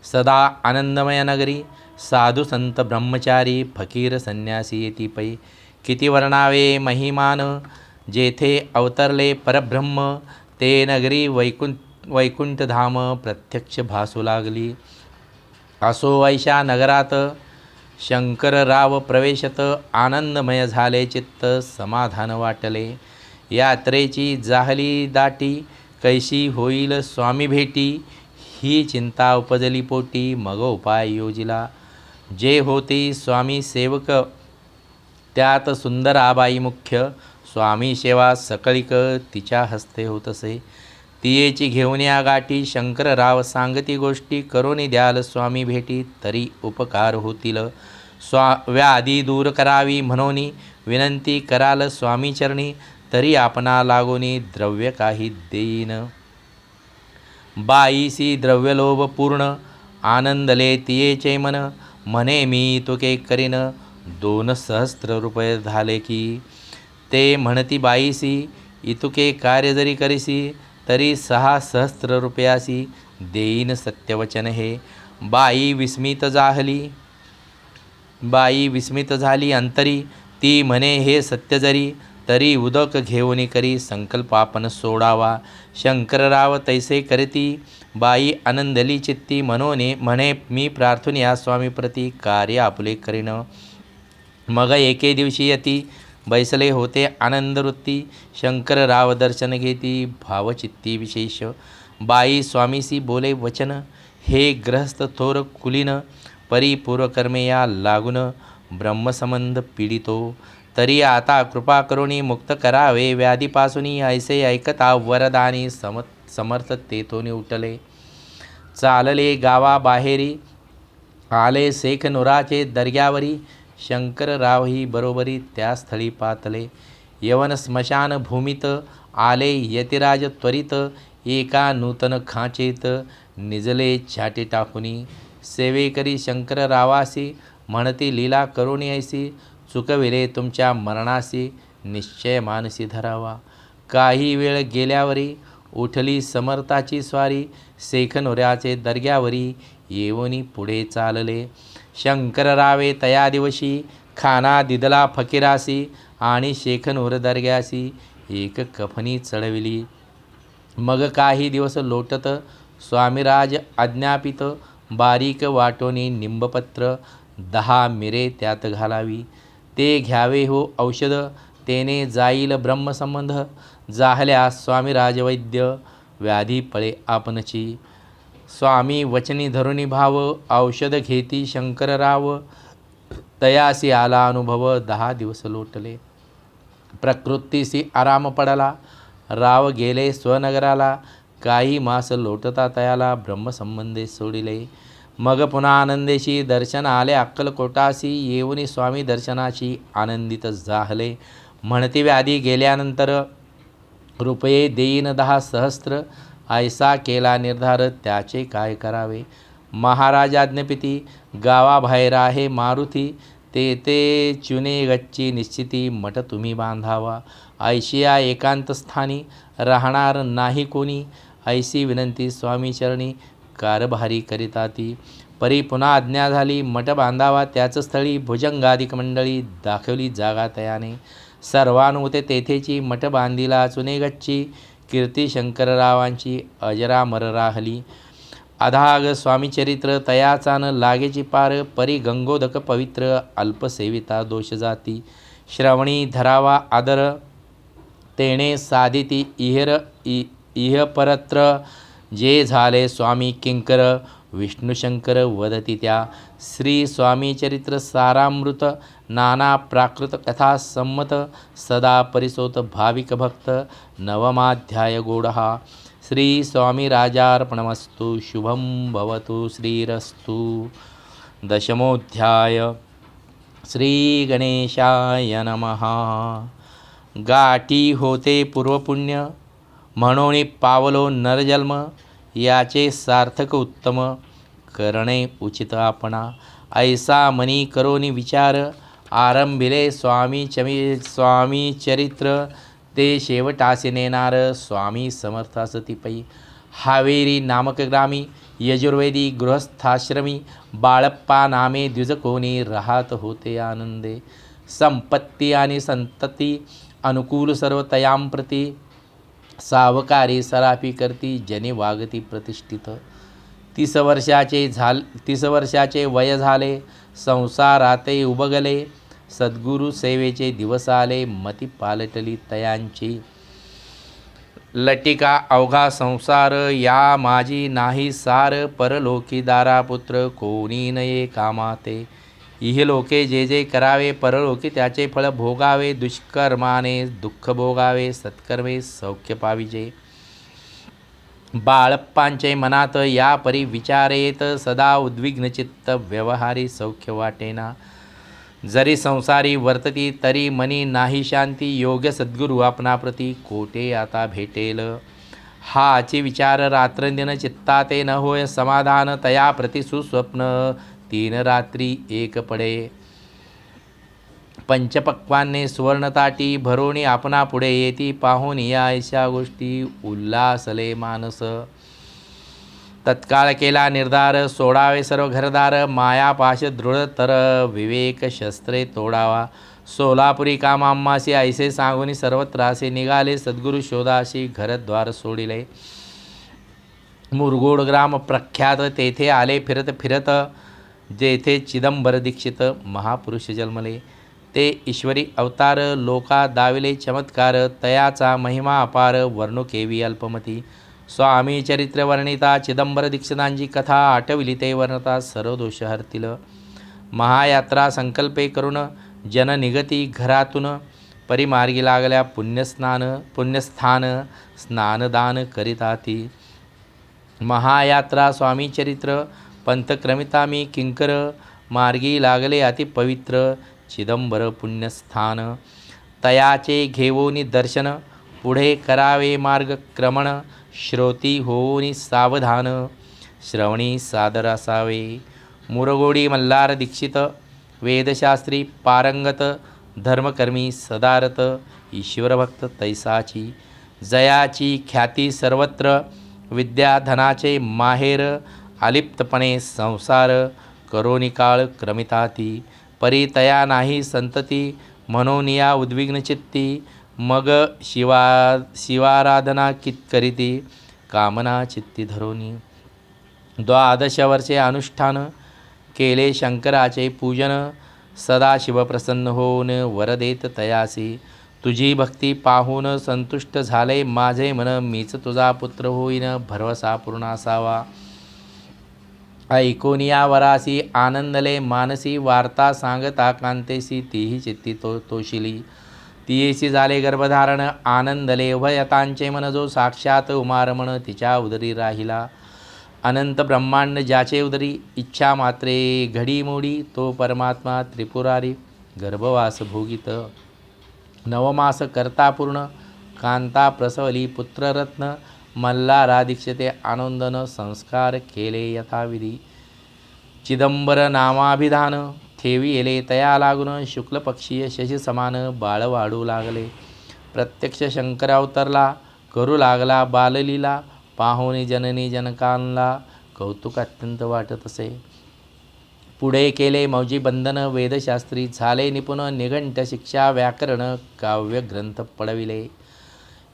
सदा आनंदमय नगरी, साधू संत ब्रह्मचारी फकीर संन्यासी येती पै. किती वर्णावे महिमान, जेथे अवतरले परब्रह्म, ते नगरी वैकुंठधाम प्रत्यक्ष भासू लागली. असो वैशा नगरात शंकरराव प्रवेशत, आनंदमय झाले चित्त समाधान वाटले. यात्रेची जाहली दाटी, कैशी होईल स्वामी भेटी, ही चिंता उपजली पोटी, मग उपाय योजिला. जे होती स्वामी सेवक, त्यात सुंदर आबाई मुख्य, स्वामी सेवा सकळिक तिच्या हस्ते होतसे. तियेची घेऊन या गाठी, शंकरराव सांगती गोष्टी, करोनी द्याल स्वामी भेटी, तरी उपकार होतील. व्याधी दूर करावी म्हणोनी, विनंती कराल स्वामी चरणी, तरी आपणा लागोनी द्रव्य काही देईन. बाईसी द्रव्यलोभ पूर्ण, आनंदले तियेचे मन, म्हणे मी तुके करीन, 2 सहस्त्र रुपये झाले की. ते म्हणती बाईसी, इतुके कार्य जरी करीसी, तरी 6 सहस्त्र रुपयासी देईन सत्यवचन हे. बाई विस्मित झाली अंतरी, ती म्हणे हे सत्य जरी, तरी उदक घेऊन करी संकल्प आपण सोडावा. शंकरराव तैसे करती, बाई आनंदली चित्ती, म्हणे मी प्रार्थून या स्वामीप्रती, कार्य आपले करीन. मग एके दिवशी यती बैसले होते आनंदवृत्ती, शंकरराव दर्शन घेती भावचित्ती विशेष. बाई स्वामीसी बोले वचन, हे ग्रहस्थ थोर कुलीन, परी पूर्वकर्मे या लागून, ब्रह्मसंबंध पीडितो, तरी आता कृपा करुणी मुक्त करावे व्याधीपासूनी. ऐसे ऐकता वरदानी समर्थ तेथोनी उठले. चालले गावाबाहेरी, आले शेखनुराचे दर्ग्यावरी, शंकररावही बरोबरी त्या स्थळी पातले. यवन स्मशान भूमीत, आले यतिराज त्वरित, एका नूतन खाचेत निजले छाटे टाकुनी. सेवेकरी शंकररावासी, म्हणती लीला करुणी ऐसी, चुकविले तुमच्या मरणासी, निश्चय मानसी धरावा. काही वेळ गेल्यावरी, उठली समर्थाची स्वारी, शेखनुऱ्याचे दर्ग्यावरी येऊनी पुढे चालले. शंकररावे तया दिवशी, खाना दिदला फकीरासी, आणि शेखनूर दर्ग्यासी एक कफनी चढविली. मग काही दिवस लोटत, स्वामीराज आज्ञापित, बारीक वाटोनी निंबपत्र 10 मिरे त्यात घालावी. ते घ्यावे हो औषध, तेने जाईल ब्रह्मसंबंध, जाहल्या स्वामीराज वैद्य, व्याधी पळे आपणची. स्वामी वचनी धरुणी भाव, औषध घेती शंकरराव, तयासी आला अनुभव 10 दिवस लोटले. प्रकृतीसी आराम पडला, राव गेले स्वनगराला, काही मास लोटता तयाला, ब्रह्मसंबंधे सोडिले. मग पुन्हा आनंदेशी दर्शन आले अक्कलकोटासी, येऊनी स्वामी दर्शनाची आनंदित जाहले. म्हणती व्याधी गेल्यानंतर रुपये देईन 10 सहस्त्र, ऐसा केला निर्धार, त्याचे काय करावे. महाराज आज्ञापिती, गावाबाहेर आहे मारुती, ते चुने गच्ची निश्चिती, मठ तुम्ही बांधावा. ऐशिया एकांत स्थानी, राहणार नाही कोणी, ऐसी विनंती स्वामी चरणी, कारभारी करिता ती. परी पुन्हा आज्ञा झाली, मठ बांधावा त्याच स्थळी, भुजंगाधिक मंडळी दाखवली जागा तयाने. सर्वानुमते तेथेची मठ बांधिला चुने गच्ची, कीर्ती शंकररावांची अजरामर राहली. अधाग स्वामीचरित्र तयाचा न लागेची पार, परी गंगोदक पवित्र, अल्पसेविता दोष जाती. श्रवणी धरावा आदर, तेणे साधिती इहपरत्र, जे झाले स्वामी किंकर, विष्णुशंकर वदती त्या. श्री स्वामीचरित्र सारामृत, नाना प्राकृत कथा संमत, सदा परिसोत भाविक भक्त, नवमाध्याय गोडहा. श्री स्वामी राजार्पणमस्तु. शुभम भवतु. श्रीरस्तु. 10मोऽध्याय. श्री गणेशाय नमः. गाठी होते पूर्वपुण्य, म्हणून पावलो नरजन्म, याचे सार्थक उत्तम, करणे उचित आपणा. ऐसा मनी करोनी विचार, आरंभिले स्वामी चरित्र, ते शेवटासी नेणार स्वामी समर्थ असती पै. हावेरी नामक ग्रामी यजुर्वेदी गृहस्थाश्रमी बाळप्पा नामे द्विजकोणी राहत होते आनंदे. संपत्ती आणि संतती अनुकूल सर्व तयां प्रती सावकारी सराफी करती जने वागती प्रतिष्ठित. 30 वर्षाचे वय झाले संसाराते उबगले. सद्गुरु सेवेचे दिवस आले मती पालटली तयांची. लटिका अवघा संसार या माझी नाही सार. परलोकी दारापुत्र कोणी नये कामाते. इहलोके जे जे करावे परलोकी त्याचे फळ भोगावे. दुष्कर्माने दुःख भोगावे सत्कर्मे सौख्य पाविजे. बाळप्पांचे मनात या परी विचारेत सदा उद्विग्न चित्त व्यवहारी सौख्य वाटेना. जरी संसारी वर्तती तरी मनी नाही शांती. योग्य सद्गुरु आपणाप्रती कोठे आता भेटेल. हाची विचार रात्रंदिन चित्ताते न होय समाधान. तया प्रति सुस्वप्न 3 रात्री एक पडे. पंचपक्वाने सुवर्णताटी भरोणी आपणा पुढे येती. पाहून या ऐशा गोष्टी उल्हासले मानस. तत्काळ केला निर्धार सोडावे सर्व घरदार. मायापाश दृढतर विवेक शस्त्रे तोडावा. सोलापुरी काम आम्हासी ऐसे सांगून सर्वत्र असे निघाले. सद्गुरु शोधाशी घरद्वार सोडिले. मुरगोड ग्राम प्रख्यात तेथे आले फिरत फिरत. जेथे चिदंबर दीक्षित महापुरुष जन्मले. ते ईश्वरी अवतार लोका दाविले चमत्कार. तयाचा महिमा अपार वर्णो केवी अल्पमती. स्वामी चरित्र वर्णिता चिदंबर दीक्षितांची कथा. आठविली ते वर्णता सर्व दोष हरतील. महायात्रा संकल्पे करून जन निगती घरातून. परिमार्गी लागल्या पुण्यस्थान स्नानदान करिताती. महायात्रा स्वामी चरित्र पंथक्रमिता मी किंकर. मार्गी लागले अति पवित्र चिदंबर पुण्यस्थान. तयाचे घेवोनी दर्शन पुढे करावे मार्गक्रमण. श्रोती होऊनी सावधान श्रवणी सादर असावे. मुरगोडी मल्हार दीक्षित वेदशास्त्री पारंगत. धर्मकर्मी सदारत ईश्वरभक्त तैसाची. जयाची ख्याती सर्वत्र विद्या धनाचे माहेर. अलिप्तपणे संसार करोनी काळ क्रमिताती. परी तया नाही संतती म्हणून या उद्विग्न चित्ती. मग शिवाराधना कित करीती कामना चित्ती धरोनी. 12 वर्षे अनुष्ठान केले शंकराचे पूजन. सदाशिव प्रसन्न होऊन वर देत तयासी. तुझी भक्ती पाहून संतुष्ट झाले माझे मन. मीच तुझा पुत्र होईन भरवसा पूर्ण असावा. ऐकून या वरासी आनंदले मानसी. वार्ता सांगता कांतेसी तीही चित्ती तोशिली. तियेसी झाले गर्भधारण आनंदले उभयतांचे मन. जो साक्षात उमारमण तिच्या उदरी राहिला. अनंत ब्रह्मांड ज्याचे उदरी इच्छा मात्रे घडी मोडी. तो परमात्मा त्रिपुरारी गर्भवास भोगित. 9 मास करता पूर्ण कांता प्रसवली पुत्ररत्न. मल्हारा दीक्षिते आनंदन संस्कार केले यथाविधी. चिदंबर नामाभिधान ठेवी येले तया लागून. शुक्ल पक्षीय शशी समान बाळ वाढू लागले. प्रत्यक्ष शंकर अवतरला करू लागला बाललीला. पाहुणी जननी जनकांना कौतुक अत्यंत वाटत असे. पुढे केले मौजी बंधन वेदशास्त्री. झाले निपुण निघंट शिक्षा व्याकरण काव्य ग्रंथ पडविले.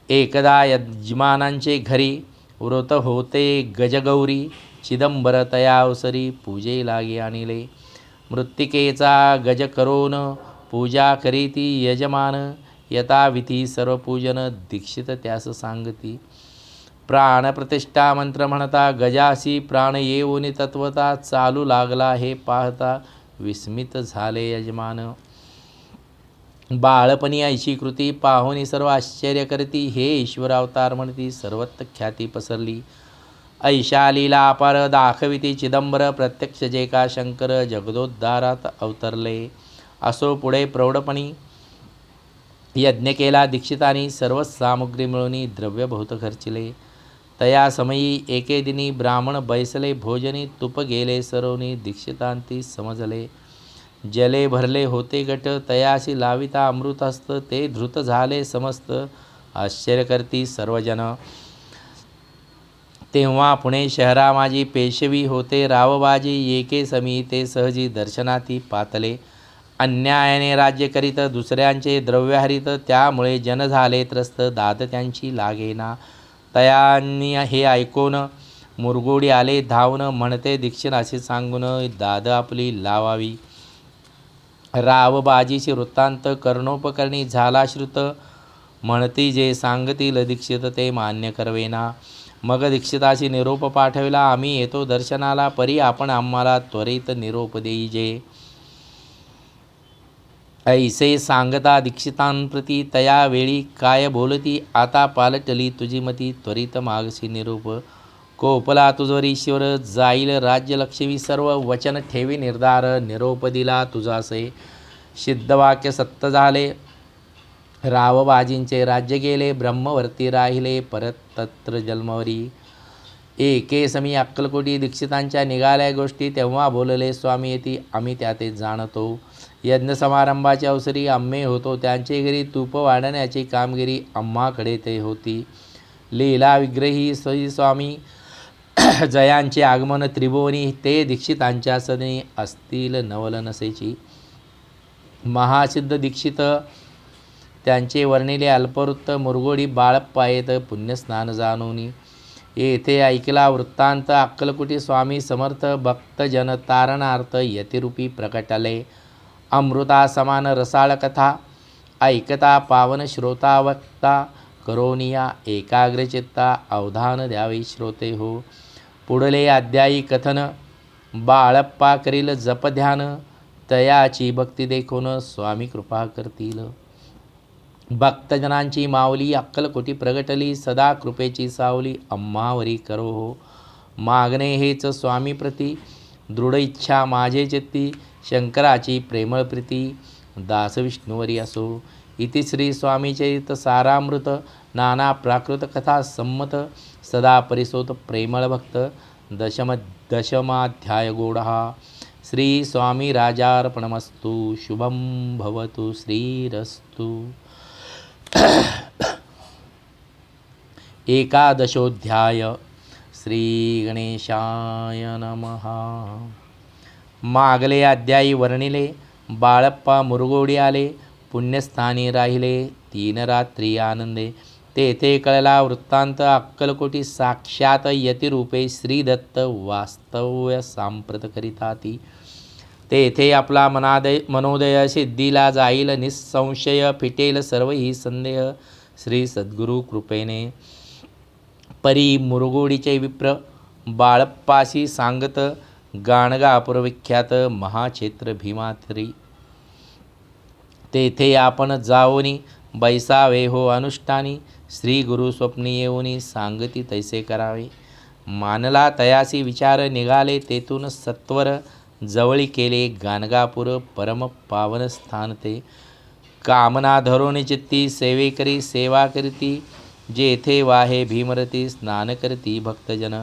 एकदा यजमानांचे घरी व्रत होते गजगौरी. चिदंबर तया अवसरी पूजे लागी आणिले. मृत्तिकेचा गज करोन पूजा करीती यजमान. यथाविधी सर्व पूजन दीक्षित त्यास सांगती. प्राणप्रतिष्ठा मंत्र म्हणता गजासी प्राण येऊनी तत्वता. चालू लागला हे पाहता विस्मित झाले यजमान. बाळपणी ऐशी कृती पाहुनी सर्व आश्चर्य करती. हे ईश्वर अवतार म्हणती सर्वत्र ख्याती पसरली. ऐशा लीला अपार दाखविती चिदंबर. प्रत्यक्ष जे का शंकर जगदोद्धारात अवतरले. असो पुढे प्रौढपणी यज्ञ केला दीक्षितांनी. सर्व सामुग्री मिळवणी द्रव्य बहुत खर्चिले. तया समयी एके दिनी ब्राह्मण बैसले भोजनी. तूप गेले सरवणी दीक्षितांती समजले. जले भरले होते गट तयासी लाविता अमृत हस्त. ते धृत झाले समस्त आश्चर्य करती सर्वजन. तेव्हा पुणे शहरा माझी पेशवी होते रावबाजी येके समी सहजी दर्शनाती पातले. अन्यायाने राज्य करीत दुसऱ्यांचे द्रव्य हरित त्यामुळे जन झाले त्रस्त दाद त्यांची लागेना. तयांनी हे ऐकून मुरगोडी आले धावून म्हणते दीक्षिण असे सांगून दाद आपली लावावी. रावबाजीचे वृत्तांत कर्णोपकरणी झाला श्रुत म्हणती जे सांगतील दीक्षित ते मान्य करवेना. मग दीक्षिताशी निरोप पाठविला आम्ही येतो दर्शनाला परी आपण आम्हाला त्वरित निरोप देईजे. ऐसे सांगता दीक्षितांप्रती तया वेळी काय बोलती आता पालटली तुझी मती त्वरित मागसी निरोप. कोपला तुझवर ईश्वर जाईल राज्य लक्ष्मी सर्व वचन ठेवी निर्धार निरोप दिला तुझासे. सिद्धवाक्य सत्य झाले रावबाजींचे राज्य गेले ब्रह्मवर्ती राहिले परत तत्र जन्मवरी. एके समी अक्कलकोटी दीक्षितांच्या निघाल्या गोष्टी तेव्हा बोलले स्वामी येती आम्ही त्याते जाणतो. यज्ञ समारंभाच्या अवसरी आम्ही होतो त्यांचे घरी तूप वाढण्याची कामगिरी आम्हाकडे ते होती. लीला विग्रही श्री स्वामी जयांचे आगमन त्रिभुवनी ते दीक्षितांच्या सदनी असतील नवल नसेची. महासिद्ध दीक्षित त्यांचे वर्णिले अल्पवृत्त मुरगोडी बाळप्पा येत पुण्यस्नान जाणोनी. येथे ऐकला वृत्तांत अक्कलकोटी स्वामी समर्थ भक्तजन तारणार्थ यतिरूपी प्रकटले. अमृता समान रसाळ कथा ऐकता पावन श्रोता वक्ता करोनिया एकाग्रचित्ता अवधान द्यावे श्रोते हो. पुढले अध्यायी कथन बाळप्पा करील जपध्यान तयाची भक्ती देखून स्वामी कृपा करतील. भक्तजनांची माऊली अक्कलकोटी प्रगटली सदा कृपेची सावली अम्मावरी करो हो. मागणे हेच स्वामी प्रती दृढ इच्छा माझे चित्ती शंकराची प्रेमळ प्रीती दास विष्णुवरी असो. इति श्री स्वामीचरित सारामृत नाना प्राकृत कथा संमत सदा परिसोत प्रेमळ भक्त दशमाध्याय गोडहा. श्री स्वामी राजार्पणमस्तु. शुभम भवतु श्रीरस्तु. एकादशोध्याय श्री गणेशाय नमः. मागले अध्यायी वर्णिले बाळप्पा मुरगोडी आले पुण्यस्थानी राहिले 3 रात्री आनंदे. तेथे कळला वृत्तांत अक्कलकोटी साक्षात यतिरूपे श्रीदत्त वास्तव्य सांप्रत करिताती. तेथे आपला मनोदय सिद्धीला जाईल निसंशय फिटेल सर्व ही संदेह श्री सद्गुरु कृपेने. परी मुरगोडीचे विप्र बाळप्पाशी सांगत गाणगापूर विख्यात महाक्षेत्र भीमातरी. तेथे आपण जाओनी बैसावे हो अनुष्ठानी श्री गुरु स्वप्नी येऊनी सांगती तैसे करावे. मानला तयासी विचार निघाले तेथून सत्वर जवळी केले गाणगापूर परम पावन स्थान ते. कामना धरून चित्ती सेवेकरी सेवा करीती जेथे वाहे भीमरती स्नान करती भक्तजन.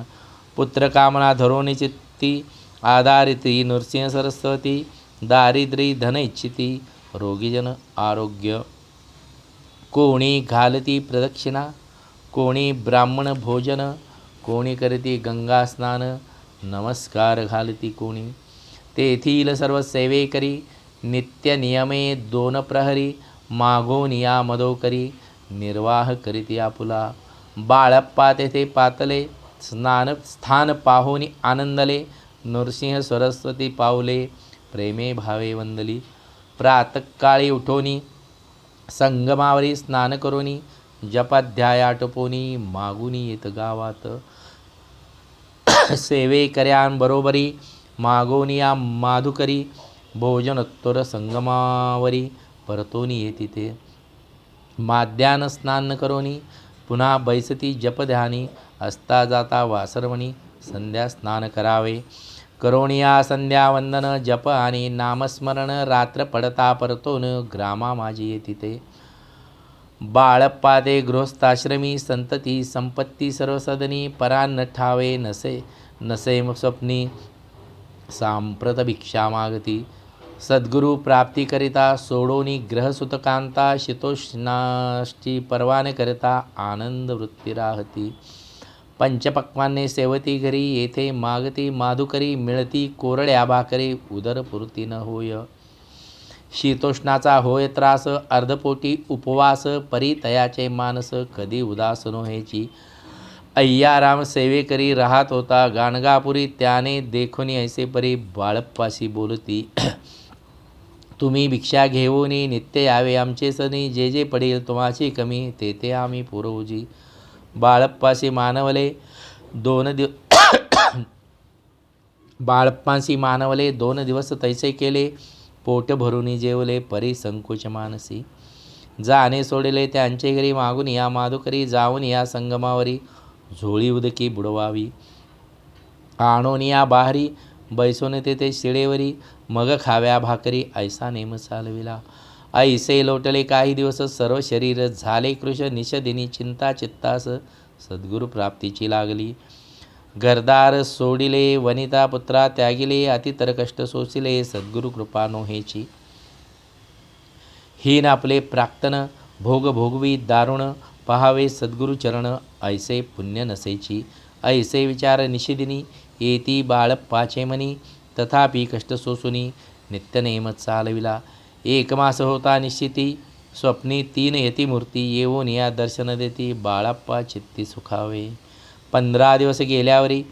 पुत्र कामना धरून चित्ती आधारिती नृसिंह सरस्वती दारिद्री धन इच्छिती रोगीजन आरोग्य. कोणी घालती प्रदक्षिणा कोणी ब्राह्मण भोजन कोणी करती गंगा स्नान नमस्कार घालती कोणी. तेथील सर्व सेवेकरी नित्य नियमे 2 प्रहरी मागोन या मदोकरी निर्वाह करीती आपुला. बाळप्पा तेथे पातले स्थान पाहोनी आनंदले नृसिंह सरस्वती पावले प्रेमे भावे वंदली. प्रातकाळी उठोनी संगमावरी स्नान करोनी जपाध्याय आटपोनी मागुनी येत गावात. सेवेकऱ्यांबरोबरी मागोनिया माधुकरी भोजनोत्तर संगमावरी परतोनी येती ते. माध्यान स्नान करोनी पुन्हा बैसती जपध्यानी असता जाता वासरवणी संध्या स्नान करावे. करोनिया संध्या वंदन जप आणि नामस्मरण रात्र पडता परतोन ग्रामा माझी येती ते. बाळप्पा ते गृहस्थाश्रमी संतती संपत्ती सर्वसदनी परान्न ठावे नसे नसे स्वप्नी सांप्रत भिक्षा मागती. सद्गुरु प्राप्तीकरिता सोडोनी ग्रहसुतकांता शीतोष्णाष्टी परवाने करिता आनंद वृत्ती राहती. पंचपक्वान्ने सेवती घरी, येथे मागती माधुकरी, मिळती कोरड्या भाकरी, उदरपूर्ती न होय. शीतोष्णाचा होय त्रास, अर्धपोटी उपवास, परी तयाचे मानस, कधी उदास नोहेची. अय्याराम सेवेकरी राहत होता गाणगापुरी, त्याने देखोनी ऐसे परी बाळप्पाशी बोलती. तुम्ही भिक्षा घेऊनी नित्य यावे आमचे सनी, जे जे पडेल तुम्हाची कमी, ते ते आम्ही पुरवजी. बाळप्पाशी मानवले 2 दिवस तैसे केले, पोट भरून जेवले परी संकोच मानसी. जाणे सोडले त्यांचे घरी, मागून या माधुकरी, जाऊन या संगमावरी, झोळी उदकी बुडवावी. आणून या बाहरी, बैसून तेथे शिळेवरी, मग खाव्या भाकरी, ऐसा नेम चालविला. ऐसे लोटले काही दिवस, सर्व शरीर झाले कृश, निषदिनी चिंता चित्तास, सद्गुरु प्राप्तीची लागली. घरदार सोडिले, वनिता पुत्रा त्यागिले, अतितर कष्ट सोसिले, सद्गुरु कृपा नोहेची. हीन आपले प्राक्तन, भोग भोगवी दारुण, पहावे सद्गुरु चरण, ऐसे पुण्य नसेची. ऐसे विचार निषिदिनी, येती बाळप्पाचे मनी, तथापि कष्ट सोसुनी, नित्यनेम चालविला. 1 मास होता निश्चिती, स्वप्नी 3 यती मूर्ती, येऊन या दर्शन देती, बाळप्पा चित्ती सुखावे. 15 दिवस गेल्यावरी,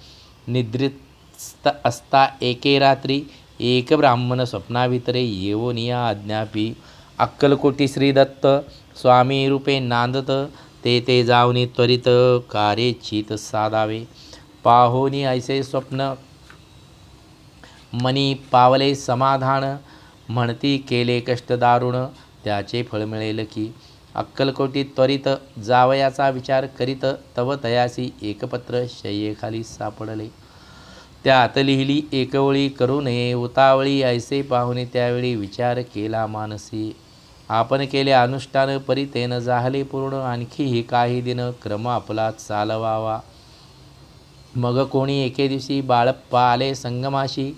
निद्रित असता एके रात्री, एक ब्राह्मण स्वप्नाभितरे येऊन या अज्ञापी. अक्कलकोटी श्री दत्त स्वामी रूपे नांदत, ते जाऊनी त्वरित, कार्ये चित साधावे. पाहोनी ऐसे स्वप्न, मनी पावले समाधान, म्हणती केले कष्ट दारुण, त्याचे फळ मिळेल की. अक्कलकोटी त्वरित जावयाचा विचार करीत, तव तयासी एक पत्र शय्येखाली सापडले. त्यात लिहिली एक ओळी, करू नये उतावळी, ऐसे पाहुणे त्यावेळी विचार केला मानसी. आपण केले अनुष्ठान, परी तेन झाले पूर्ण, आणखीही काही दिन क्रम आपला चालवावा. मग कोणी एके दिवशी बाळप्पा आले संगमाशी,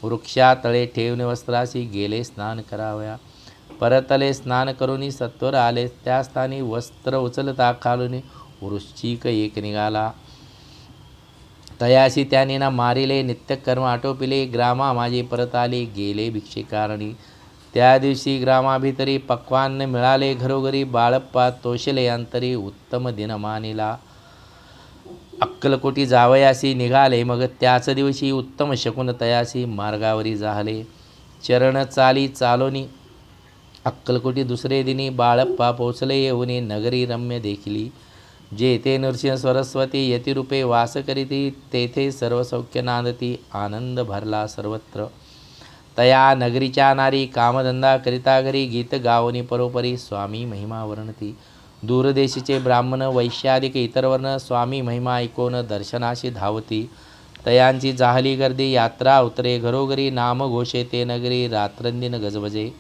वृक्षातळे ठेवून वस्त्राशी गेले स्नान करावया. परतले स्नान करून सत्वर आले, त्या स्थानी वस्त्र उचलता खालून वृश्चिक एक निघाला. तयाशी त्याने ना मारिले, नित्यकर्म आटोपिले, ग्रामा माझे परत आले, गेले भिक्षेकारणी. त्या दिवशी ग्रामाभितरी पक्वान्न मिळाले घरोघरी, बाळप्पा तोषले अंतरी, उत्तम दिन मानिला. अक्कलकोटी जावयासी निघाले, मग त्याच दिवशी उत्तम शकुन तयासी मार्गावरी झाले. चरण चाली चालोनी अक्कलकोटी दुसरे दिनी, बाळप्पा पोचले येऊन नगरी रम्य देखिली. जेथे नृसिंह सरस्वती यतिरूपे वास करीती, तेथे सर्व सौख्य नांदती, आनंद भरला सर्वत्र. तया नगरीच्या नारी कामधंदा करिता घरी, गीत गावनी परोपरी स्वामी महिमा वर्णती. दूरदेशीचे ब्राह्मण वैश्यादिक इतर वर्ण, स्वामी महिमा ऐकून दर्शनाशी धावती. तयांची जाहली गर्दी, यात्रा उतरे घरोघरी, नाम घोषे ते नगरी, रात्रंदिन गजबजे.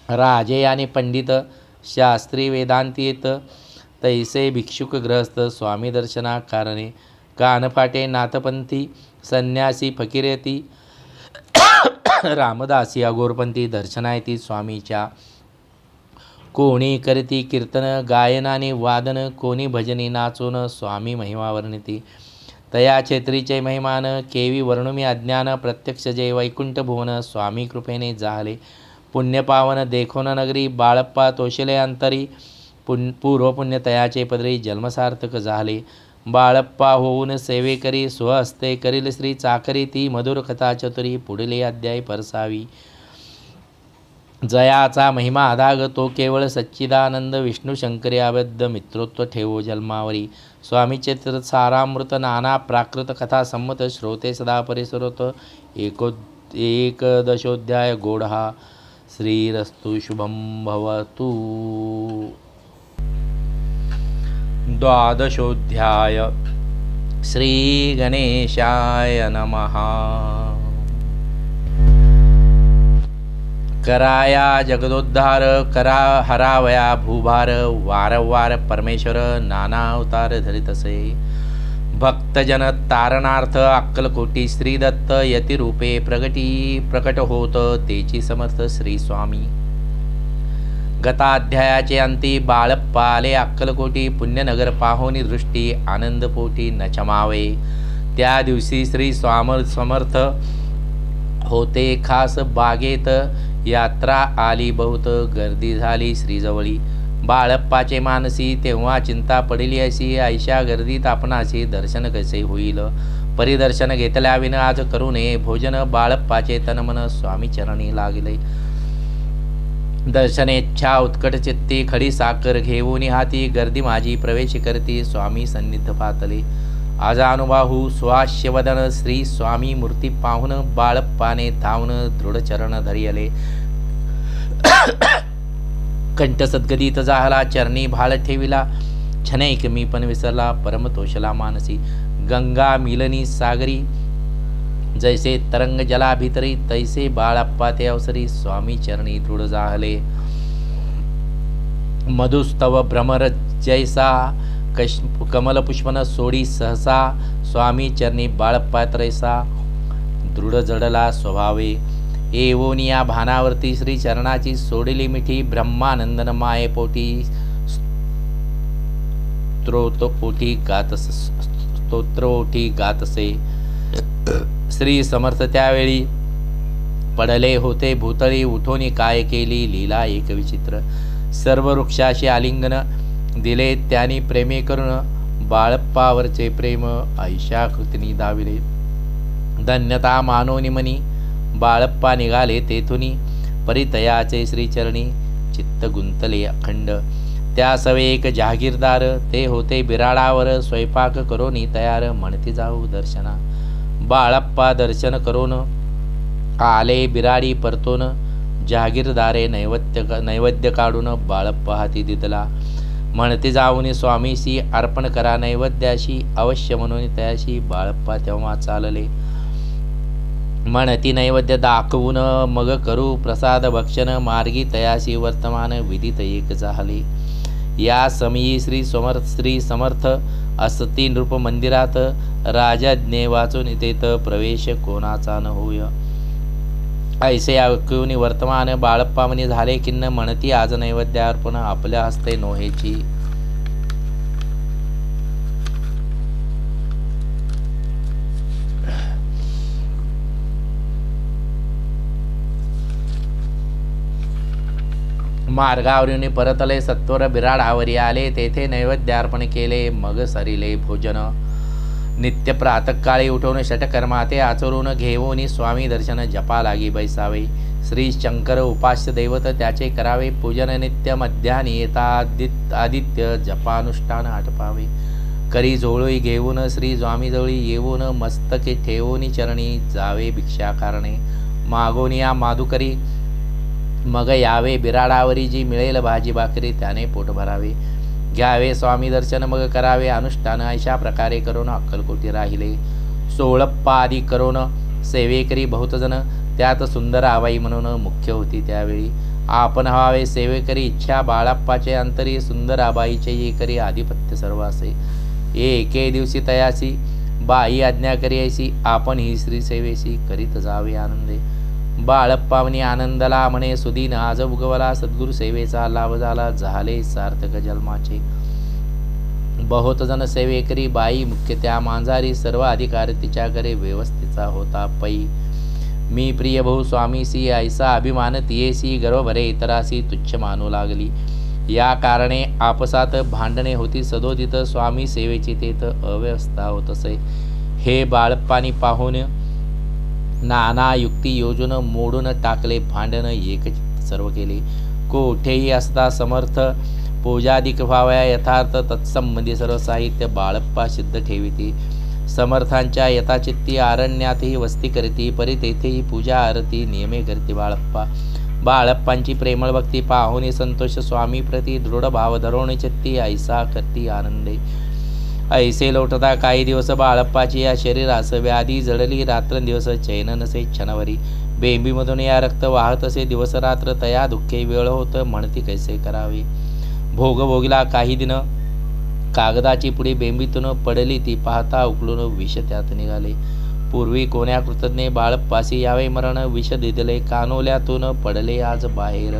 राजे आणि पंडित शास्त्री वेदांतीत, तैसे भिक्षुक ग्रहस्थ स्वामी दर्शना कारणे. कानफाटे नाथपंथी, संन्यासी फकीरेती, रामदासी अघोरपंथी दर्शनायती स्वामीच्या. कोणी करती कीर्तन गायनाने वादन, कोणी भजनी नाचून स्वामी महिमा वर्णिती. तया छेत्रीचे महिमान केवी वर्णुमी अज्ञान, प्रत्यक्ष जे वैकुंठ भुवन स्वामी कृपेने जाहले. पुण्यपावन देखोन नगरी, बाळप्पा तोषले अंतरी, पूर्वपुण्य तयाचे पदरी जन्मसार्थक झाले. बाळप्पा होऊन सेवेकरी, स्वहस्ते करील श्री चाकरी, ती मधुर कथा चतुरी, पुढले अध्याय परसावी. जयाचा महिमा अदाग, तो केवळ सच्चिदानंद, विष्णू शंकरी अबद्ध मित्रोत्व ठेवो जन्मावरी. स्वामी चरित्र सारामृत, नाना प्राकृत कथा संमत, श्रोते सदा परिसरत. 11दशोऽध्याय गोढा. श्रीरस्तु शुभं भवतु. 12दशोऽध्याय. श्री गणेशाय नमः. कराया जगदोद्धार, करा हरावया भूभार, वारंवार परमेश्वर नाना अवतार धरितसे. भक्तजन तारणार्थ अक्कलकोटी श्री दत्त यतिरूपे प्रकट होत, तेची समर्थ श्री स्वामी. गताध्यायाचे अंती बाळप्पा आले अक्कलकोटी, पुण्यनगर पाहोनी दृष्टी आनंदपोटी न क्षमावे. त्या दिवशी श्री समर्थ होते खास बागेत, यात्रा आली बहुत गर्दी झाली श्रीजवळी. बाळप्पाचे मानसी तेव्हा चिंता पडली अशी, ऐशा गर्दीत आपणाशी दर्शन कसे होईल. परिदर्शन घेतल्याविन आज करू नये भोजन, बाळप्पाचे तनमन स्वामी चरणी लागले. दर्शनेच्छा उत्कट चित्ती, खडी साखर घेऊन हाती, गर्दी माझी प्रवेश करती स्वामी सन्निध पातले. अजानुबाहू स्वास्यवदन श्री स्वामी मूर्ती पाहून, बाळप्पाने धावून दृढ चरण धरियले. कंठ सद्गदित झाला, चरणी भाळ ठेविला, क्षणैक मी पण विसरला परमतोषला मानसी. गंगा मिलनी सागरी, जैसे तरंग जला भितरी, तैसे बाळप्पा ते अवसरी स्वामी चरणी दृढ जाहले. मधुस्तव भ्रमर जैसा, कमल पुष्पन सोडी सहसा, स्वामी चरणी बाळप्पा त्रैसा दृढ जडला स्वभावे. एवोनिया भानावरती श्री चरणाची सोडली मिठी, ब्रह्मानंदन माये पोटी स्तोत्रोठी गातसे. श्री समर्थ त्यावेळी पडले होते भूतळी, उठोनी काय केली लीला एक विचित्र. सर्व वृक्षाशी आलिंगन दिले त्यांनी प्रेमे करून, बाळप्पावरचे प्रेम ऐशा कृतीनी दाविले. धन्यता मानोनी मनी बाळप्पा निघाले तेथुनी, परितयाचे श्रीचरणी चित्त गुंतले अखंड. त्या सवे एक जहागीरदार, ते होते बिराडावर स्वयंपाक करोनी तयार, म्हणते जाऊ दर्शना. बाळप्पा दर्शन करून आले बिराडी परतोन, जहागीरदारे नैवेद्य काढून बाळप्पा हाती दिदला. म्हणते जाऊन स्वामीशी अर्पण करा नैवेद्याशी, अवश्य म्हणून तयाशी बाळप्पा तेव्हा चालले. म्हणती नैवेद्य दाखवून मग करू प्रसाद भक्षण, मार्गी तयाशी वर्तमान विदित एक झाले. या समयी श्री समर्थ असती नृप मंदिरात, राजाज्ञे वाचून तेथ प्रवेश कोणाचा न होय. ऐसे ऐकून वर्तमान बाळप्पा म्हणे झाले खिन्न, म्हणती आज नैवेद्यार्पण आपल्या हस्ते नोहेची. मार्गावरून परतले सत्वर बिराडावरी आले, तेथे नैवेद्यार्पण केले मग सरिले भोजन. नित्य प्रातःकाळी उठवून षटकर्माते आचरून, घेऊन स्वामी दर्शन जपा लागी बैसावे. श्री शंकर उपास्य दैवत त्याचे करावे पूजन, नित्य मध्यानी येता आदित्य जपानुष्ठान आटपावे. करी जोळी घेऊन श्री स्वामीजवळी येऊन, मस्तके ठेवून चरणी जावे भिक्षा कारणे. मागोनी या माधुकरी मग यावे बिराडावरी, जी मिळेल भाजी भाकरी त्याने पोट भरावे. घ्यावे स्वामी दर्शन मग करावे अनुष्ठान, अशा प्रकारे करून अक्कलकोटी राहिले. सोळप्पा आदी करून सेवेकरी बहुत जण, त्यात सुंदर आबाई म्हणून मुख्य होती त्यावेळी. आपण व्हावे सेवेकरी इच्छा, बाळप्पाचे अंतरी सुंदर आबाईचे ये करी आधिपत्य सर्व असे. एके दिवशी तयासी बाई आज्ञा करी ऐसी, आपण ही श्री सेवेशी करीत जावे आनंदे. बाळप्पा म्हणे आनंदला म्हणे सुदीन आज उगवला, सद्गुरु सेवेचा लाभ झाला झाले सार्थक जन्माचे. बहुत जण सेवेकरी बाई मुख्य त्या मांजारी, सर्व अधिकार तिच्याकडे व्यवस्थेचा होता पै. मी प्रिय भाऊ स्वामीसी ऐसा अभिमान तियेसी, गर्व भरे इतरासी तुच्छ मानू लागली. या कारणे आपसात भांडणे होती सदोदित, स्वामी सेवेची तेथ अव्यवस्था होत असे. हे बाळप्पानी पाहून नाना युक्ती योजून मोडून टाकले भांडण, एकचित्त सर्व केले. कोठेही असता समर्थ पूजाधिक व्हावया यथार्थ, तत्संबंधी सर्व साहित्य बाळप्पा सिद्ध ठेविती. समर्थांच्या यथाचित्ती आरण्यातही वस्ती करती, परी तेथेही पूजा आरती नियमे करती बाळप्पा. बाळप्पांची प्रेमळ भक्ती पाहुनी संतोष स्वामी प्रती, दृढ भाव धरोणी चित्ती ऐसा करती आनंदे. ऐसे लोटता काही दिवस बाळप्पाची या शरीरास, व्याधी जडली रात्रंदिवस चैन नसे क्षणवरी. बेंबीमधून या रक्त वाहत असे दिवस रात्र, तया दुःखे वेळ होत म्हणती कैसे करावे. भोग भोगला काही दिन, कागदाची पुडी बेंबीतून पडली ती पाहता, उकळून विष त्यात निघाले. पूर्वी कोण्या कृतज्ञ बाळप्पासी यावे मरण, विष दिदले कानोल्यातून पडले आज बाहेर.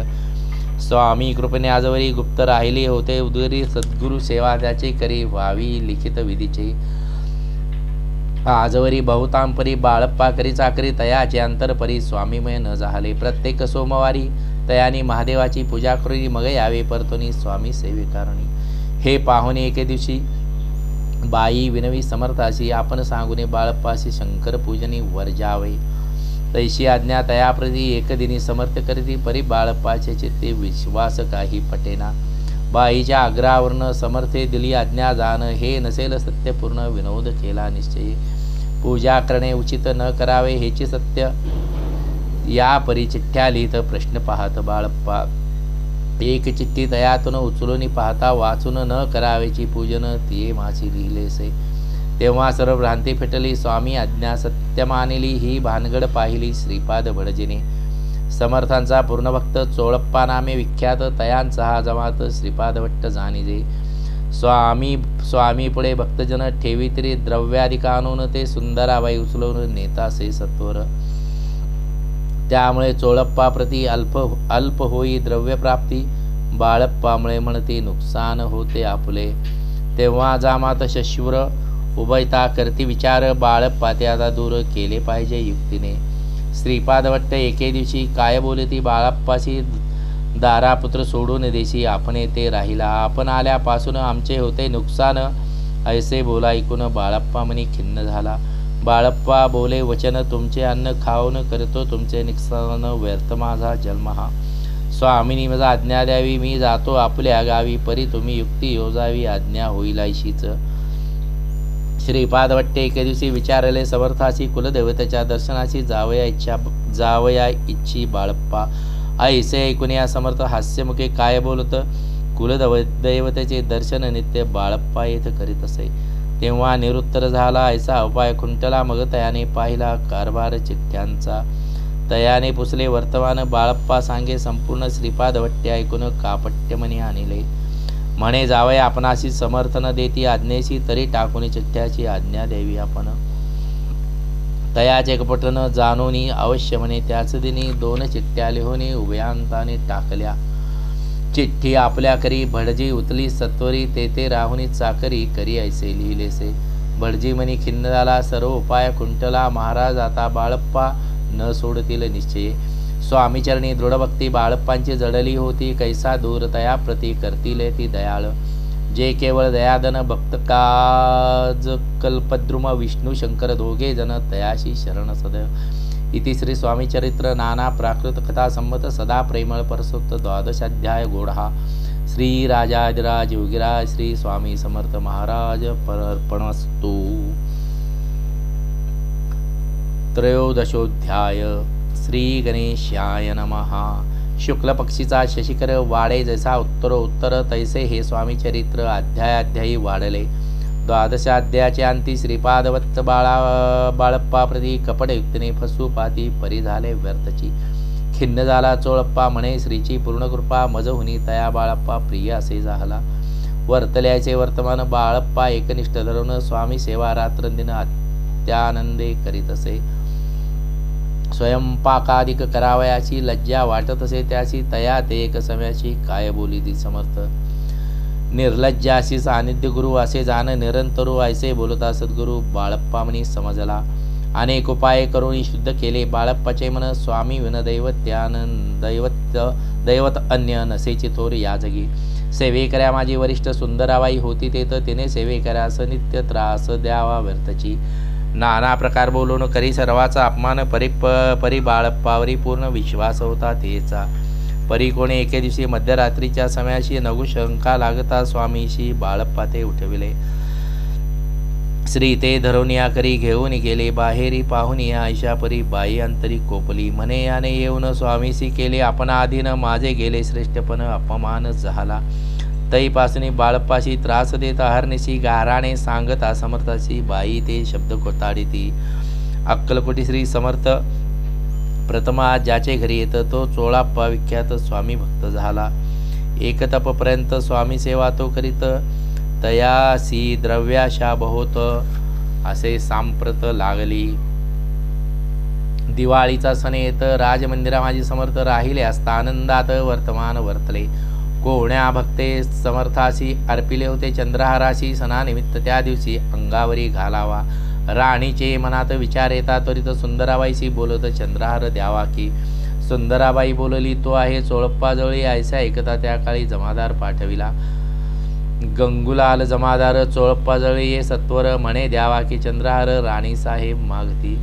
स्वामी कृपेने आजवरी गुप्त राहिले होते उदरी सद्गुरु सेवा त्याचे करी व्हावी लिखित विधीचे. आजवरी बहुतांपरी बाळप्पा करी चाकरी तयाचे अंतरपरी स्वामीमय न झाले. प्रत्येक सोमवारी तयानी महादेवाची पूजा करी मग यावे परतोनी स्वामी सेवेकारणी. हे पाहुणे एके दिवशी बाई विनवी समर्थाशी आपण सांगुने बाळप्पाशी शंकर पूजनी वर्जावे. तैशी आज्ञा तयाप्रती एकदिनी समर्थ करीती परी बाळप्पाचे चित्ते विश्वास काही पटेना. बाईच्या आग्रहावरनं समर्थे दिली आज्ञा जाण. हे नसेल सत्यपूर्ण विनोद केला निश्चय. पूजा करणे उचित न करावे हेची सत्य. या परी चिठ्ठ्या लिहित प्रश्न पाहत बाळप्पा. एक चिठ्ठी तयातून उचलून पाहता वाचून न करावेची पूजन तिये मासी लिहिलेसे. तेव्हा सर्व भ्रांती फेटली. स्वामी आज्ञा सत्य मानिली ही भानगड पाहिली श्रीपाद भटजीने. समर्थांचा पूर्णभक्त चोळप्पा नामे विख्यात तयांचा हा जमात श्रीपाद भट्ट जाणीजे. स्वामी पुढे भक्तजन ठेवीतरी द्रव्याधिकानून ते सुंदराबाई उचलून नेतासे सत्वर. त्यामुळे चोळप्पा प्रती अल्प होई द्रव्यप्राप्ती. बाळप्पामुळे म्हणते नुकसान होते आपले. तेव्हा जामात शश्वर उभयता करती विचार. बाळप्पा ते आता दूर केले पाहिजे युक्तीने. श्रीपाद भट्ट एके दिवशी काय बोलती बाळप्पाशी. दारापुत्र सोडून देशी आपण येथे राहिला. आपण आल्यापासून आमचे होते नुकसान. ऐसे बोला ऐकून बाळप्पा मनी खिन्न झाला. बाळप्पा बोले वचन तुमचे अन्न खाऊन करतो तुमचे नुकसान व्यर्थ माझा जन्म हा. स्वामीनी माझा आज्ञा द्यावी मी जातो आपल्या गावी. परी तुम्ही युक्ती योजावी आज्ञा होईल ऐशीच. श्रीपाद भट्टे एके दिवशी विचारले समर्थाशी कुलदेवतेच्या दर्शनाची जावया इच्छी बाळप्पा. ऐसे ऐकून या समर्थ हास्यमुखे काय बोलत. कुलदेवतेचे दर्शन नित्य बाळप्पा येथे करीत असे. तेव्हा निरुत्तर झाला. ऐसा उपाय खुंटला. मग तयाने पाहिला कारभार चिठ्ठ्यांचा. तयाने पुसले वर्तमान. बाळप्पा सांगे संपूर्ण. श्रीपाद भट्टे ऐकून कापट्यमनी आणले. म्हणे जावय आपणाशी समर्थन देती आज्ञेशी. तरी टाकून चिठ्ठ्याची आज्ञा द्यावी आपण. तयाचे कपट न जाणूनी अवश्य म्हणे. त्याच दिनी 2 चिठ्ठ्या लिहून उभयांताने टाकल्या. चिठ्ठी आपल्या करी भटजी उतली सत्वरी. तेथे राहुनी चाकरी करी ऐसे लिहिलेसे. भटजी मनी खिन्न झाला. सर्व उपाय खुंटला. महाराज आता बाळप्पा न सोडतील निश्चय. स्वामीचरणी दृढभक्ती बाळप्पांची जडली होती. कैसा दूर तया प्रती करतील ती दयाळ. जे केवळ दयादन भक्त काज कल्पद्रुम विष्णू शंकर दोघे जन तयाशी शरण सदैव. इति श्री स्वामी चरित्र नाना प्राकृत कथा संमत सदा प्रेमळ परसोत्त 12 गोढा. श्री राजाधिराज योगीराज श्री स्वामी समर्थ महाराज पर्पणस्तु. 13 श्री गणेशाय नमः. शुक्ल पक्षीचा शशिकर वाढे जैसा उत्तर तैसे हे स्वामी चरित्र अध्यायाध्यायी वाढले. 12 अध्यायाचे अंती श्रीपादवत्त बाळप्पा प्रती कपटयुक्तीने फसुपाती परी झाले व्यर्थची. खिन्न झाला चोळप्पा म्हणे श्रीची पूर्ण कृपा मज हुनी तया बाळप्पा प्रिय असे झाला. वर्तल्याचे वर्तमान बाळप्पा एकनिष्ठ धरून स्वामी सेवा रात्रंदिन अत्यानंदे करीत असे. स्वयंपाकादिक करावयाची लज्जा वाटत असे त्याची. तया ते एक समयाची काय बोली ती समर्थ. निर्लज्जाशी सानिध्य गुरु असे जाण निरंतरू ऐसे बोलता सद्गुरु. बाळप्पा म्हणी समजला. अनेक उपाय करून शुद्ध केले. बाळप्पाचे मन स्वामी विन दैवत अन्य नसेची थोर या जगी. सेवेकऱ्या माझी वरिष्ठ सुंदराबाई होती तेथ तिने सेवेकऱ्यास नित्य त्रास द्यावा व्यर्थची. नाना प्रकार बोलून करी सर्वाचा अपमान. परी बाळप्पावरी पूर्ण विश्वास होता तेचा. परी कोणी एके दिवशी मध्यरात्रीच्या समयाशी नगु शंका लागता स्वामीशी बाळप्पा ते उठविले. श्री ते धरोनिया करी घेऊन गेले. बाहेरी पाहून या ऐशा परी बाई अंतरी कोपली. म्हणे याने येऊन स्वामीशी केले आपण आधीन. माझे गेले श्रेष्ठपण अपमान झाला. तईपासून बाळप्पाशी त्रास देत हरनिशी गाराणे सांगता समर्थाशी बाई ते शब्द कोताडीती. अक्कलकोटी श्री समर्थ प्रथमा ज्याचे घरी येत तो चोळाप्पा विख्यात स्वामी भक्त झाला. एक तपपर्यंत स्वामी सेवा तो करीत. तयासी द्रव्याशा बहुत असे सांप्रत लागली. दिवाळीचा सण येत राजमंदिरा माझी समर्थ राहिले असता आनंदात वर्तमान वर्तले. कोण्या भक्ते समर्थाशी अर्पिले होते चंद्रहाराशी सणानिमित्त त्या दिवशी अंगावरी घालावा. राणीचे मनात विचार येता त्वरित सुंदराबाईशी बोलत चंद्रहार द्यावा की. सुंदराबाई बोलली, तो आहे चोळप्पाजवळी. ऐसा ऐकता त्या काळी जमादार पाठविला. गंगूलाल जमादार चोळप्पाजवळी ये सत्वर म्हणे द्यावा की. चंद्रहार राणी साहेब मागती.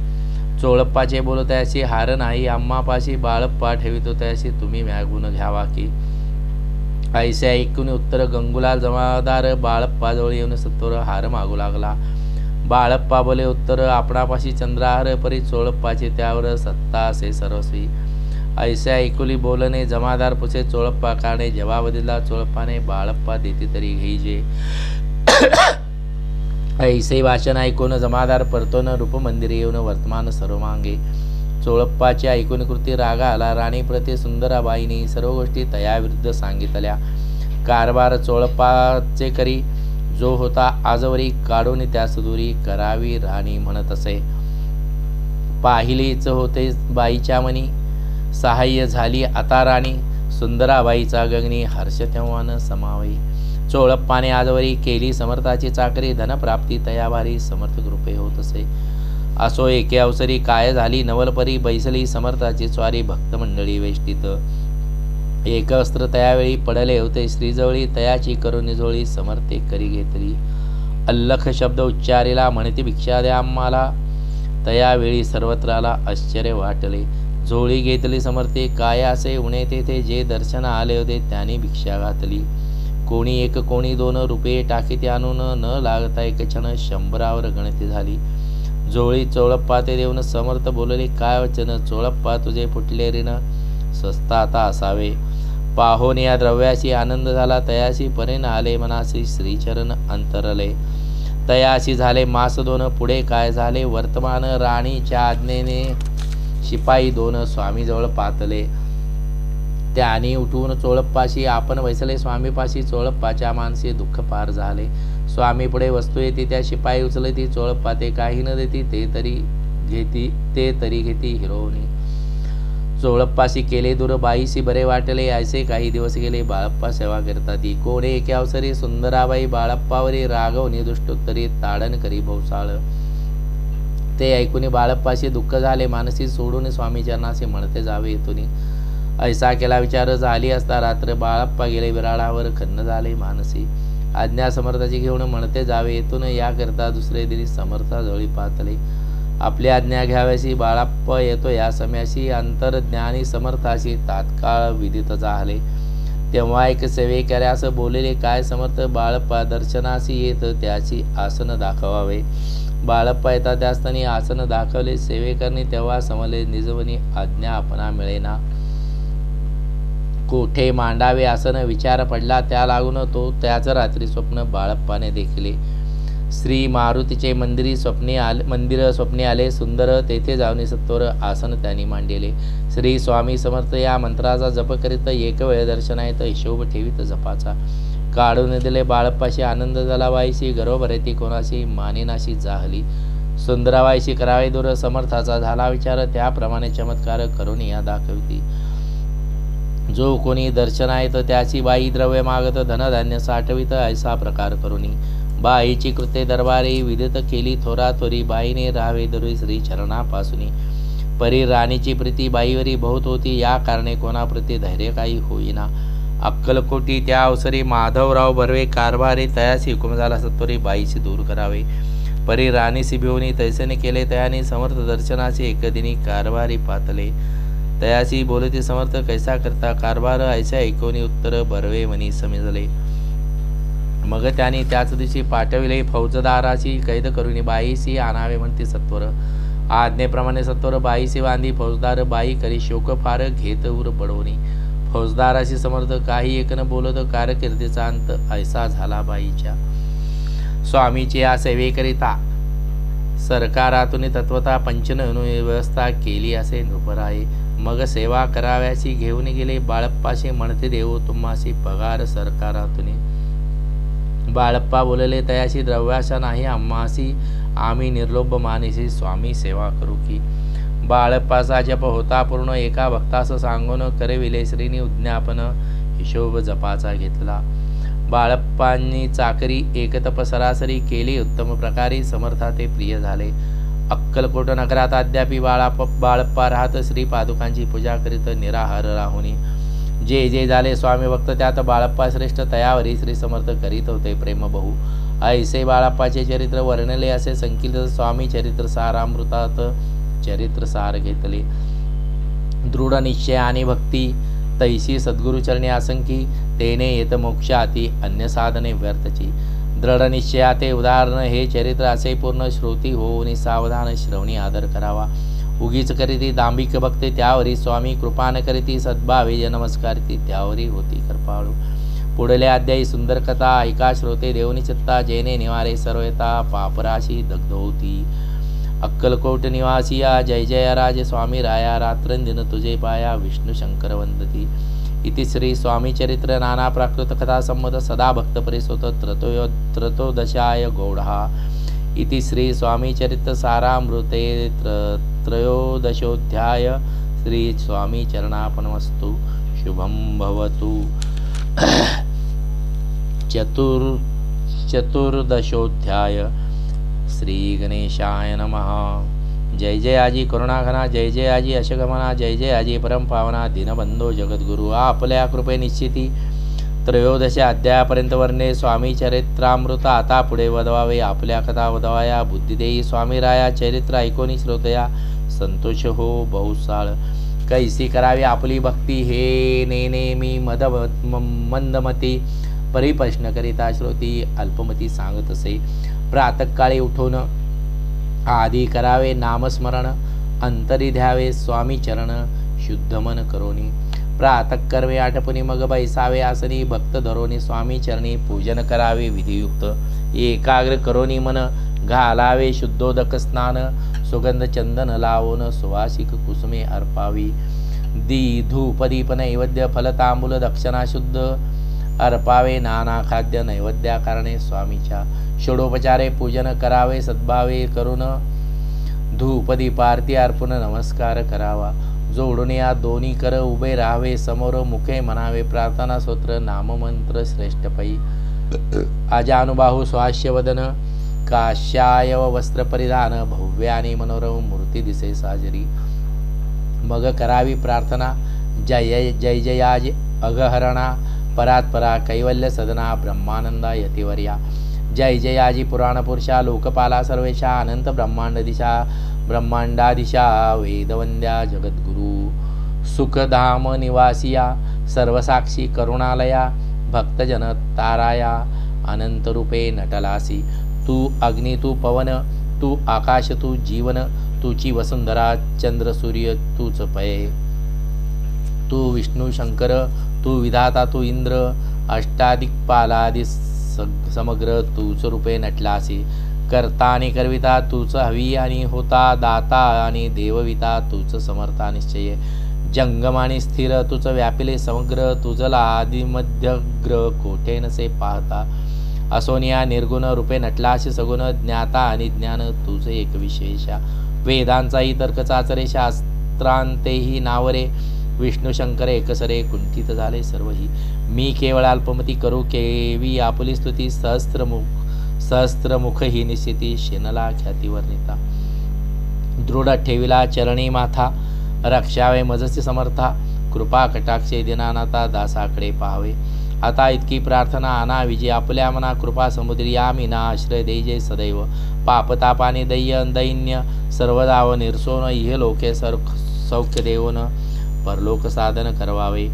चोळप्पाचे बोलत त्याशी हार नाही आम्हापाशी बाळप्पा ठेवितो त्याशी तुम्ही मागून घ्यावा की. ऐसे ऐकून उत्तर गंगूलाल जमादार बाळप्पाजवळ येऊन सत्वर हार मागू लागला. बाळप्पा बोले उत्तर आपणापाशी चंद्रहार परी चोळप्पाचे त्यावर सत्ता असे सर्वस्वी. ऐसे ऐकुली बोलणे जमादार पुसे चोळप्पा काने जवाब दिला चोळप्पाने बाळप्पा देते तरी घेईजे. ऐसे भाषण ऐकून जमादार परतोन रूपमंदिर येऊन वर्तमान सर्व मागे. चोळप्पाचे ऐकून कृती रागा आला. राणी प्रति सुंदराबाईने सर्व गोष्टी तयाविरुद्ध सांगितल्या. कारभार चोळप्पाचे करी जो होता आजवरी काढून त्यास दूरी करावी राणी म्हणत असे. पाहिलेच होते बाईच्या मनी सहाय्य झाली आता राणी. सुंदराबाईचा गगनी हर्ष तेव्हा न समावे. चोळप्पाने आजवरी केली समर्थाची चाकरी धनप्राप्ती तयाभारी समर्थ कृपे होत असे. असो एके अवसरी काय झाली नवलपरी बैसली समर्थाची स्वारी भक्त मंडळी वेष्टीत. एक अस्त्र तयावेळी पडले होते श्रीजवळी तयाची करुणी जोळी समर्थे करी घेतली. अल्लख शब्द उच्चारिला म्हणती भिक्षा द्या आम्हाला. तयावेळी सर्वत्राला आश्चर्य वाटले. झोळी घेतली समर्थे काय असे उणे तेथे जे दर्शन आले होते त्यांनी भिक्षा घातली. कोणी एक कोणी 2 रुपये टाकीत आणून न लागता एक क्षण 100वर गणती झाली. जोळी चोळप्पा ते देऊन समर्थ बोलले काय वचन चोळप्पा तुझे फुटले ऋण स्वस्त आता असावे. पाहोन या द्रव्याशी आनंद झाला तयाशी परेन आले मनासी श्रीचरण अंतरले. तयाशी झाले मास 2 पुढे काय झाले वर्तमान राणीच्या आज्ञेने शिपाई 2 स्वामीजवळ पातले. त्यानी उठून चोळप्पाशी आपण वैसले स्वामीपाशी. चोळप्पाच्या मानसी दुःख पार झाले. स्वामी पुढे वस्तू येते त्या शिपाई उचलती. चोळप्पा ते काही न देती ते तरी घेती हिरोनी. चोळप्पाशी केले दूर बाईशी बरे वाटले. ऐसे काही दिवस गेले बाळप्पा सेवा करताती. कोणे एके अवसरी सुंदराबाई बाळप्पावरी रागवणी दुष्टोत्तरी ताडण करी भोवसाळ. ते ऐकून बाळप्पाशी दुःख झाले मानसी सोडून स्वामीचरणाशी म्हणते जावे येथून. ऐसा केला विचार झाली असता रात्र बाळप्पा गेले विराळावर खन्न झाले मानसी. आज्ञा समर्थाची घेऊन म्हणते जावे येथून याकरता दुसरे दिनी समर्थाजवळी पातले. आपली आज्ञा घ्याव्याशी बाळप्पा येतो या सम्याशी. अंतर्ज्ञानी समर्थाशी तात्काळ विदित झाले. तेव्हा एक सेवेकऱ्यास बोलले काय समर्थ बाळप्पा दर्शनाशी येत त्याची आसन दाखवावे. बाळप्पा येता त्यास्तनी आसन दाखवले. सेवेकरणी तेव्हा समले निजवनी आज्ञा आपणा मिळेना. कोठे मांडावे आसन विचार पडला त्या लागून तो त्याच रात्री स्वप्न बाळप्पाने देखिले. श्री मारुतीचे मंदिर स्वप्ने आले सुंदर. तेथे जाऊन सत्वर आसन त्यांनी मांडले. श्री स्वामी समर्थ या मंत्राचा जप करीत एक वेळ दर्शनायत हिशोब ठेवीत जपाचा. काढून दिले बाळप्पाशी आनंद झाला बाईशी. गर्व भरेती कोणाशी मानेनाशी जाहली. सुंदराबाईशी करावे दूर समर्थाचा झाला विचार. त्याप्रमाणे चमत्कार करून या दाखविती. जो कोणी दर्शनायत त्याची बाई द्रव्य मागत धनधान्य साठवित ऐसा प्रकार करुनी. बाईची कृते दरबारी विदित केली थोराथोरी. बाईने राहावे दरुई श्री चरणापासूनी. परी राणीची प्रीती बाईवरी बहुत होती. या कारणे कोणाप्रती धैर्य काही होईना. अक्कलकोटी त्या अवसरी माधवराव बर्वे कारभारी तयासी हुकुम झाला सत्वरी बाईशी दूर करावे. परी राणीसी भिवनी तैसेने केले. तयाने समर्थ दर्शनाचे एकदिनी कारभारी पातले. तयासी बोलती समर्थ कैसा करता कारभार ऐसा ऐकोनी उत्तर बर्वे मनी समजले. मग त्यांनी त्याच दिवशी पाठविले. फौजदाराची कैद करून बाईशी आणावे म्हणते सत्वर. आज्ञेप्रमाणे सत्वर बाईशी बांधी. फौजदार बाई करी शोक फार घेत उर बडवणी. फौजदाराशी समर्थ काही एक न बोलत कारकिर्दीचा अंत ऐसा झाला बाईच्या. स्वामीची या सेवेकरिता सरकारातून तत्वता पंचन व्यवस्था केली असे नृपराये. मग सेवा कराव्याची घेऊन गेले. बाळप्पाशी म्हणते देऊ तुम्हाशी पगार सरकारातून. बाळप्पा बोलले तयाशी द्रव्याशा नाही आम्हासी. आम्ही निर्लोभ मानेशी स्वामी सेवा करू की. बाळप्पाचा जप होता पूर्ण, एका भक्तास सांगून करविले श्रीनी उज्ञापन, हिशोब जपाचा घेतला. बाळप्पांनी चाकरी एकतप सरासरी केली उत्तम प्रकारे, समर्था ते प्रिय झाले. अक्कलकोट नगरात अद्यापी बाळप्पा राहत श्री पादुकांची पूजा करीत निराहार राहुनी. जे जे झाले स्वामी भक्त त्यात बाळप्पा श्रेष्ठ, तयावरी श्री समर्थ करीत होते प्रेम बहु. ऐसे बाळप्पाचे चरित्र वर्णले असे संकलित स्वामी चरित्र सारामृतात चरित्र सार घेतले. दृढ निश्चय आणि भक्ती तैसी सद्गुरुचरणी असंकी, तेने येत मोक्षाती अन्य साधने व्यर्थची. दृढ निश्चयाते उदाहरण हे चरित्र असे पूर्ण, श्रोती होऊन सावधान श्रवणी आदर करावा. उगीच करीती दांभिक भक्ती त्यावरी स्वामी कृपान करीती, सद्भावे नमस्कारिती त्यावरी होती कृपाळू. पुढले अध्यायी सुंदर कथा ऐका श्रोते देवनी चित्ता, जेने निवारे सर्वयता पापराशी दग्ध होती. अक्कलकोट निवासिया जय जय राजे स्वामी राया, रात्रंदिन तुझे पाया विष्णू शंकर वंदती. इति श्री स्वामी चरित्र नाना प्राकृत कथा संमत, सदा भक्त परिसोत त्रयोदशाय गौडहा. इति श्री स्वामी चरित्र सारामृते त्रयोदशोध्याय. श्री स्वामी चरणार्पणमस्तु. शुभं भवतु. चतुर्दशोध्याय. श्री गणेशाय नमः. जय जय आजी करुणाघना, जय जय आजी अशगमना, जय जय आजी परमपावना, दीनबंधो जगद्गुरु. आपल्या कृपे निश्चिती. त्रयोदश अध्यायापर्यंत वर्णे स्वामी चरित्रामृत. आता पुढे वदवावे आपल्या कथा वदवाया. बुद्धी देई स्वामी राया, चरित्र ऐकोनी श्रोतया संतोष हो बहुसाळ. कैसी करावी आपली भक्ती, हे नेने मी मंदमती. परिप्रश्न करिता श्रोती अल्पमती सांगत असे. प्रातःकाळी उठून आधी करावे नामस्मरण, अंतरी द्यावे स्वामी चरण शुद्ध मन करोनी. प्रातःकर्मे आटपुनी मग बैसावे आसनी, भक्त धरोनी स्वामी चरणी पूजन करावे विधियुक्त. एकाग्र करोनी मन घालावे शुद्धोदक स्नान, सुगंध चंदन लावून सुवासिक कुसुमे अर्पावी. धूप दीप नैवेद्य फल तांबूल दक्षिणा शुद्ध अर्पावे. नाना खाद्य नैवेद्या कारणे स्वामीच्या षोडोपचारे पूजन करावे. सद्भावे करून धूपदीपारती अर्पण नमस्कार करावा. जोडून या दोन्ही कर उभे राहावे. समोर मुखे म्हणावे प्रार्थना स्तोत्र नाममंत्र श्रेष्ठ पै. अजानुबाहू स्वास्य वदन, काश्याय वस्त्र परिधान, भव्य आणि मनोरम मूर्ती दिसे साजरी. मग करावी प्रार्थना. जय जय जयाज अगहरणा, परात्परा कैवल्य सदना, ब्रह्मानंदा यतिवर्या. जय जयाजी पुराण पुरुषा, लोकपाला सर्वेशा, अनंत ब्रह्मांडादिशा, वेदवंद्या जगद्गुरु. सुखधाम निवासिया, सर्वसाक्षी करुणालया, भक्तजन ताराया, अनंतरूपे नटलासी. तू अग्नी तू पवन, तू आकाश तू जीवन, तुची वसुंधरा चंद्र सूर्य तूच पय. तू विष्णू शंकर, तू विधाता तू इंद्र, अष्टादिक्पालादि समग्र तूच रूपे नटलासी. करता आणि करविता तूच हवी आणि होता, दाता आणि देवविता तूच समर्था निश्चय. जंगम आणि स्थिर तूच व्यापिले समग्र, तुझला आदि मध्यग्र कोठे नसे पाहता. असोनिया निर्गुण रूपे नटलासी सगुण, ज्ञाता आणि ज्ञान तुझ एक विशेषा. वेदांचाही तर्क चाचरे, शास्त्रांतेही नावरे, विष्णू शंकर एकसरे कुंठित झाले सर्वही. मी केवळ अल्पमती करू केवी आपुली स्तुती, सहस्त्रमुख ही निश्चिती, शेनला ख्याती वर्णिता. दृढ ठेविला चरणी माथा, रक्षावे मजसी समर्था, कृपा कटाक्षे दिनानाथा दासाकडे पाहावे. आता इतकी प्रार्थना आणा विजय आपल्या मना, कृपा समुद्री आम्ही ना आश्रय देजे सदैव. पापतापाने दैन्य सर्वदाव निरसोन, इह लोके सौख्य देवोन परलोक साधन करवावे.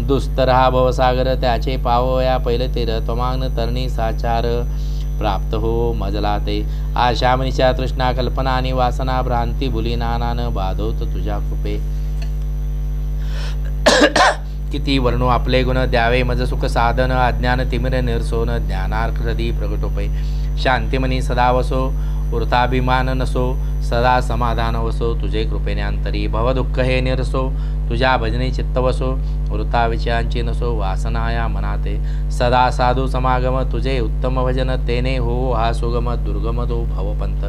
दुस्तर हा भवसागर त्याचे पावया, पहिले तेर त्वमाग्न तरणी साचार प्राप्त हो मजला ते. आशामनीच्या तृष्णा कल्पना आणि वासना, भ्रांती भुली नानान बाधवत तुझ्या कृपे. किती वर्णू आपले गुण, द्यावे मज सुख साधन, अज्ञान तिमिर निरसोन, ज्ञानार्क हृदय प्रगटोपै. शांतिमनी सदा वसो, वृताभिमान नसो, सदा समाधान वसो, तुझे कृपेने अंतरी. भवदुःख हे निरसो, तुझ्या भजनी चित्त वसो, वृता विषयांची नसो, वासनाया मनाते. सदा साधू समागम, तुझे उत्तम भजन, तेने हो हा सुगम, दुर्गम तो भवपंथ.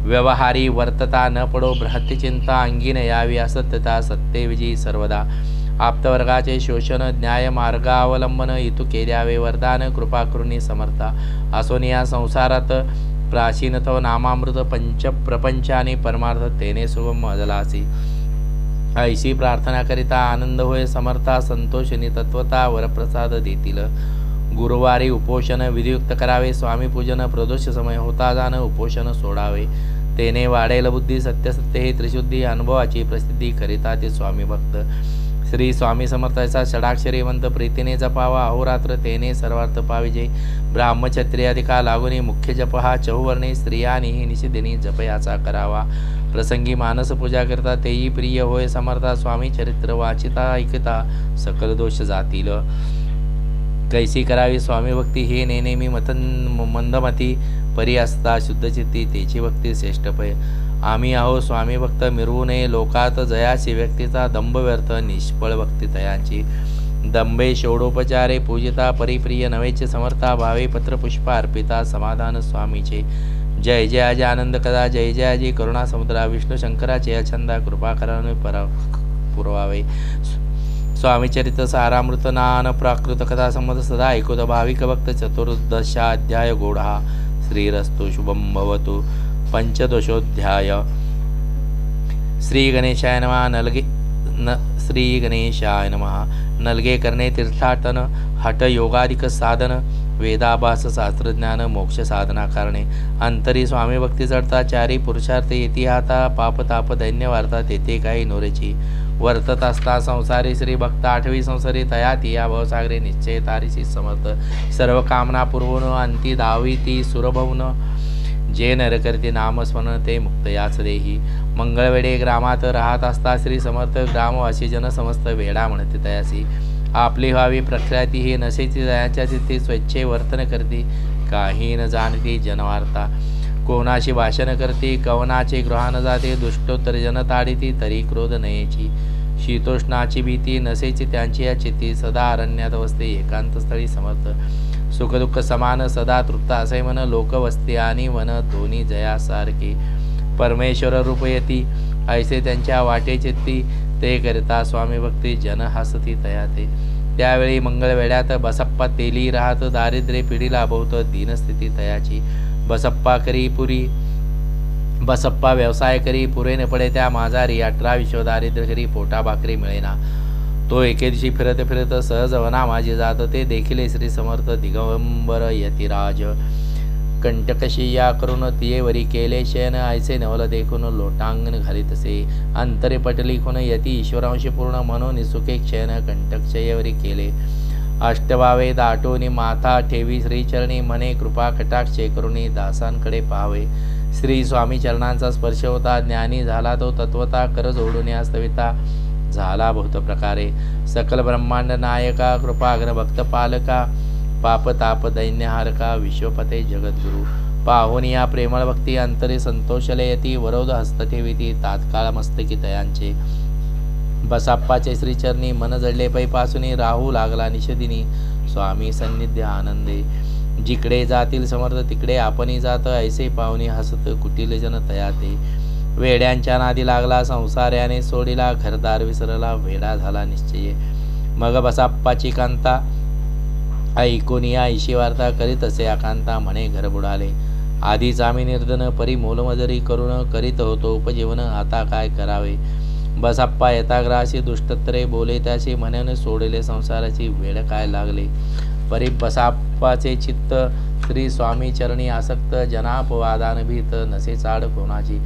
व्यवहारी वर्तता न पडो बृहत्यचिंता अंगीन यावी असत्यता सत्ते विजयी सर्वदा आप्तवर्गाचे शोषण न्याय मार्गावलंबन इतू केल्यावे वरदान कृपा करुणी समर्था असोनिया संसारात प्राचीन तव नामामृत पंच प्रपंच आणि परमार्थ तेने शुभम मजलासी ऐशी प्रार्थना करिता आनंद होय समर्था संतोषनी तत्वता वरप्रसाद देतील गुरुवारी उपोषण विधियुक्त करावे स्वामी पूजन प्रदोष समय होता जाण उपोषण सोडावे तेने वाढेल बुद्धी सत्य हे त्रिशुद्धी अनुभवाची प्रसिद्धी करिता ते स्वामी भक्त श्री स्वामी समर्थाचा षडाक्षरी मंत्र प्रीतीने जपावा अहोरात्र तेने सर्वार्थ पाविजे ब्राह्मक्षत्रियाधिका लागुनी मुख्य जप हा चहुवर्णी स्त्रियांनीही निषिदिनी जप याचा करावा प्रसंगी मानस पूजा करता तेही प्रिय होय समर्था स्वामी चरित्र वाचिता ऐकता सकल दोष जातील कैसी करावी स्वामी भक्ती हे नेनेमी मंदमती परी असता शुद्धचित्ती तेची भक्ती श्रेष्ठ पय आम्ही आहो स्वामी भक्त मिरवू नये लोकात जयाची व्यक्तीचा दंभ व्यर्थ निष्फळ भक्ती तयांची दंभे षोडोपचारे पूजिता परिप्रिय नवेचे समर्था भावे पत्रपुष्प अर्पिता समाधान स्वामीचे जय जय अजय आनंद कदा जय जय अजय करुणा समुद्रा विष्णू शंकराचे अछंदा कृपा कराने पुरवावे स्वामी चरित्र सारामृत नान प्राकृत कथा संमत सदा ऐकोत भाविक भक्त चतुर्दशाध्याय गोढा श्रीरस्तु शुभम भवतु पंचदशोध्याय श्री गणेशाय नमः श्री गणेशाय नमः नलगे करणे तीर्थाटन हठ योगाधिक साधन वेदाभास शास्त्रज्ञान मोक्ष साधना करणे अंतरी स्वामी भक्ती चढता चारी पुरुषार्थ येती हाता पाप ताप दैन्य वार्ता तेथे काही नोरेची वर्तत असता संसारी श्री भक्त आठवी संसारी तयाती या भवसागरे निश्चय तारीशी समर्थ सर्व कामना पुरवून अंती दावी ती सुरभवून जे नर करते नामस्मरण ते मुक्त याच देही मंगळवेडे ग्रामात राहत असता श्री समर्थ ग्रामवासी जन समस्त वेडा म्हणते तयासी आपली व्हावी प्रख्याती ही नशेची दयाच्या चित्ती स्वच्छे वर्तन करते काही न जाणती जनवार्ता कोणाशी भाषण करते कवनाचे गृहान जाते दुष्टोत्तर जन ताडिती तरी क्रोध नयेची शीतोष्णाची भीती नसेची त्यांची या चित्ती सदा अरण्यात वसते एकांत स्थळी समर्थ सुखदुःख समान सदा तृप्त असे मन लोक वसते आणि मन दोन्ही जयासारखे परमेश्वर रूप येती ऐसे त्यांच्या वाटे चित्ती ते करता स्वामी भक्ती जन हसती तयाते त्यावेळी मंगळवेड्यात बसप्पा तेली राहत दारिद्र्य पिढीला भोवत दीनस्थिती तयाची बसप्पा करी पुरी बसप्पा व्यवसाय करी पुरे न पडे त्या माझारी 18 विश्व दारिद्र्य करी पोटा भाकरी मिळेना तो एके दिवशी फिरत फिरत सहज वना माझी जात ते देखील श्री समर्थ दिगंबर यतिराज कंटकशिया करून तियेवरी केले शयन ऐसे नवल देखून लोटांगण घालीतसे अंतरे पटली खून यती ईश्वरांशी पूर्ण म्हणून सुखे क्षयन कंटकशयवरी केले अष्टभावे दाटोनी माथा ठेवी श्रीचरणी म्हणे कृपा कटाक्षे करुणी दासांकडे पाहावे श्री स्वामी चरणांचा स्पर्श होता ज्ञानी झाला तो तत्वता कर जोडून या स्तविता झाला बहुत प्रकारे सकल ब्रह्मांड नायका कृपाग्र भक्त पालका पाप ताप दैन्यहारका विश्वपते जगद्गुरु पाहुन या प्रेमळ भक्ती अंतरे संतोषले यती वरोध हस्त ठेविती तात्काळ मस्तकी तयांचे बसाप्पाचे श्रीचरणी मन जडले पैपासूनी राहू लागला निषदिनी स्वामी सन्निध्य आनंदे जिकडे जातील समर्थ तिकडे आपणी जात ऐसे पाहुनी हसत कुटील जन तयाते वेड्यांच्या नादी लागला संसार्याने सोडिला घरदार विसरला वेडा झाला निश्चय मग बसाप्पाची कांता ऐकून या ऐशी वार्ता करीत असे आकांता म्हणे घर बुडाले आधीच आम्ही निर्धन परी मोलमजरी करून करीत होतो उपजीवन आता काय करावे बसाप्पा यथाग्राशी दुष्टत्रे बोले त्याशी म्हणून सोडले संसाराची वेळ काय लागले परी बसाप्पाचे चित्त श्री स्वामी चरणी आसक्त जनापवादान भीत नसे चाड कोणाची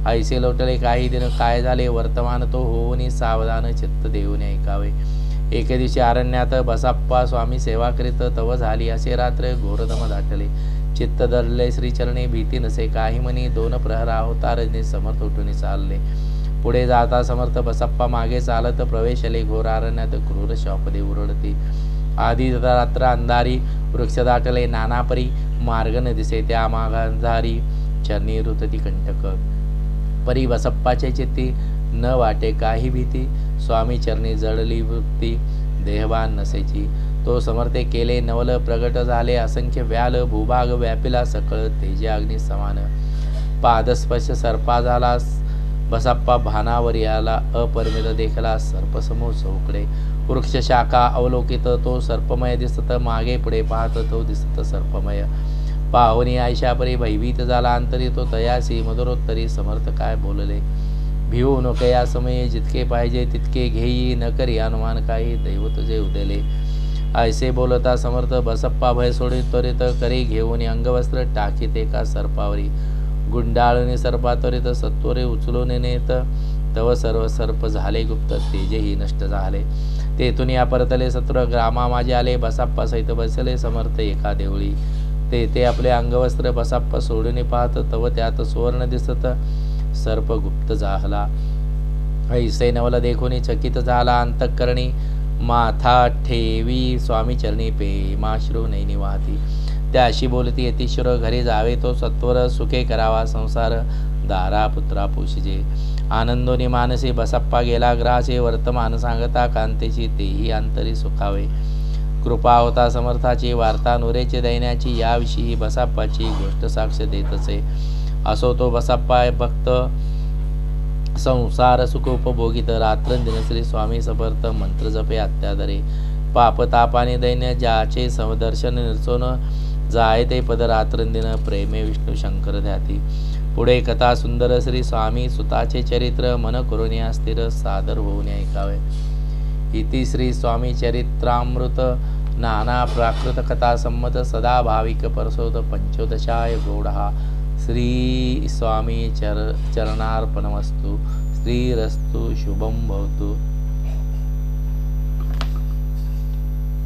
ऐसे लोटले काही दिन काय झाले वर्तमान तो होऊन सावधान चित्त देऊन ऐकावे एके दिवशी अरण्यात बसाप्पा स्वामी सेवा करीत तव झाली असे रात्र घोरदम दाटले चित्त धरले श्रीचरणी भीती नसे काही मनी 2 प्रहरा अवतारने समर्थ उठून चालले पुढे जाता समर्थ बसाप्पा मागे चालत प्रवेशले घोर अरण्यात क्रूर शापदे उरडती आधी रात्र अंधारी वृक्ष दाटले नानापरी मार्ग न दिसे त्या मागांधारी चरणी रुतती कंटक परी बसप्पाचे चित्ती न वाटे काही भीती स्वामी चरणी जडली वृत्ती देहवान नसेची तो समर्थे केले नवल प्रगट झाले असंख्य व्याल भूभाग व्यापिला सकळ तेजे अग्नी समान पादस्पर्श सर्पा झाला. बसप्पा भानावरी आला. अपरिमित देखला सर्पसमूह चौकडे. वृक्ष शाखा अवलोकित तो सर्पमय दिसत. मागे पुढे पाहत तो दिसत सर्पमय. पाहुनी आयशापरी भयभीत झाला. अंतरी तो तयासी मधुरोत्तरी समर्थ काय बोलले. भिवू नको या समये जितके पाहिजे तितके घेई. न करी अनुमान काही दैव तुझे उदले. ऐसे बोलता समर्थ बसप्पा भय सोडी त्वरित करी घेऊन अंगवस्त्र टाकीत एका सर्पावरी. गुंडाळून सर्पा त्वरित सत्वरे उचलून नेत. तव सर्व सर्प झाले गुप्त तेजेही नष्ट झाले. तेथून या परतले शत्रू ग्रामा माझे आले. बसप्पा सहित बसले समर्थ एका देवळी. ते आपले अंगवस्त्र बसप्पा सोडून पाहत तव त्यात सुवर्ण दिसत सर्प गुप्त झाला. ऐसे नवल देखून चकित झाला अंतःकरणी. माथा ठेवी स्वामी चरणी प्रेमाश्रू नैनी वाहती. त्याशी बोलती यतीश्वर घरी जावे तो सत्वर. सुखे करावा संसार दारा पुत्रा पोषिजे. आनंदोनी मानसी बसप्पा गेला ग्रासे. वर्तमान सांगता कांतेची तेही अंतरी सुखावे. कृपा होता समर्थाची वार्ता नुरेचे दैन्याची. याविषयी बसप्पाची गोष्ट साक्ष देतसे. असो तो बसप्पा भक्त संसार सुख उपभोगित. रात्रंदिन श्री स्वामी समर्थ मंत्र जपे अत्यादरे. पापतापाने दैन्य ज्याचे समदर्शन निर्चोन. जाय ते पद रात्रंदिन प्रेमे विष्णू शंकर ध्याती. पुढे कथा सुंदर श्री स्वामी सुताचे चरित्र. मन करून स्थिर सादर होऊन ऐकावे. इति श्री स्वामी चरित्रामृत नाना प्राकृत कथा संमत सदा भाविक परसोद पंचोदशाय गौडहा. श्री स्वामी चरणार्पणमस्तु. श्रीरस्तु शुभं भवतु.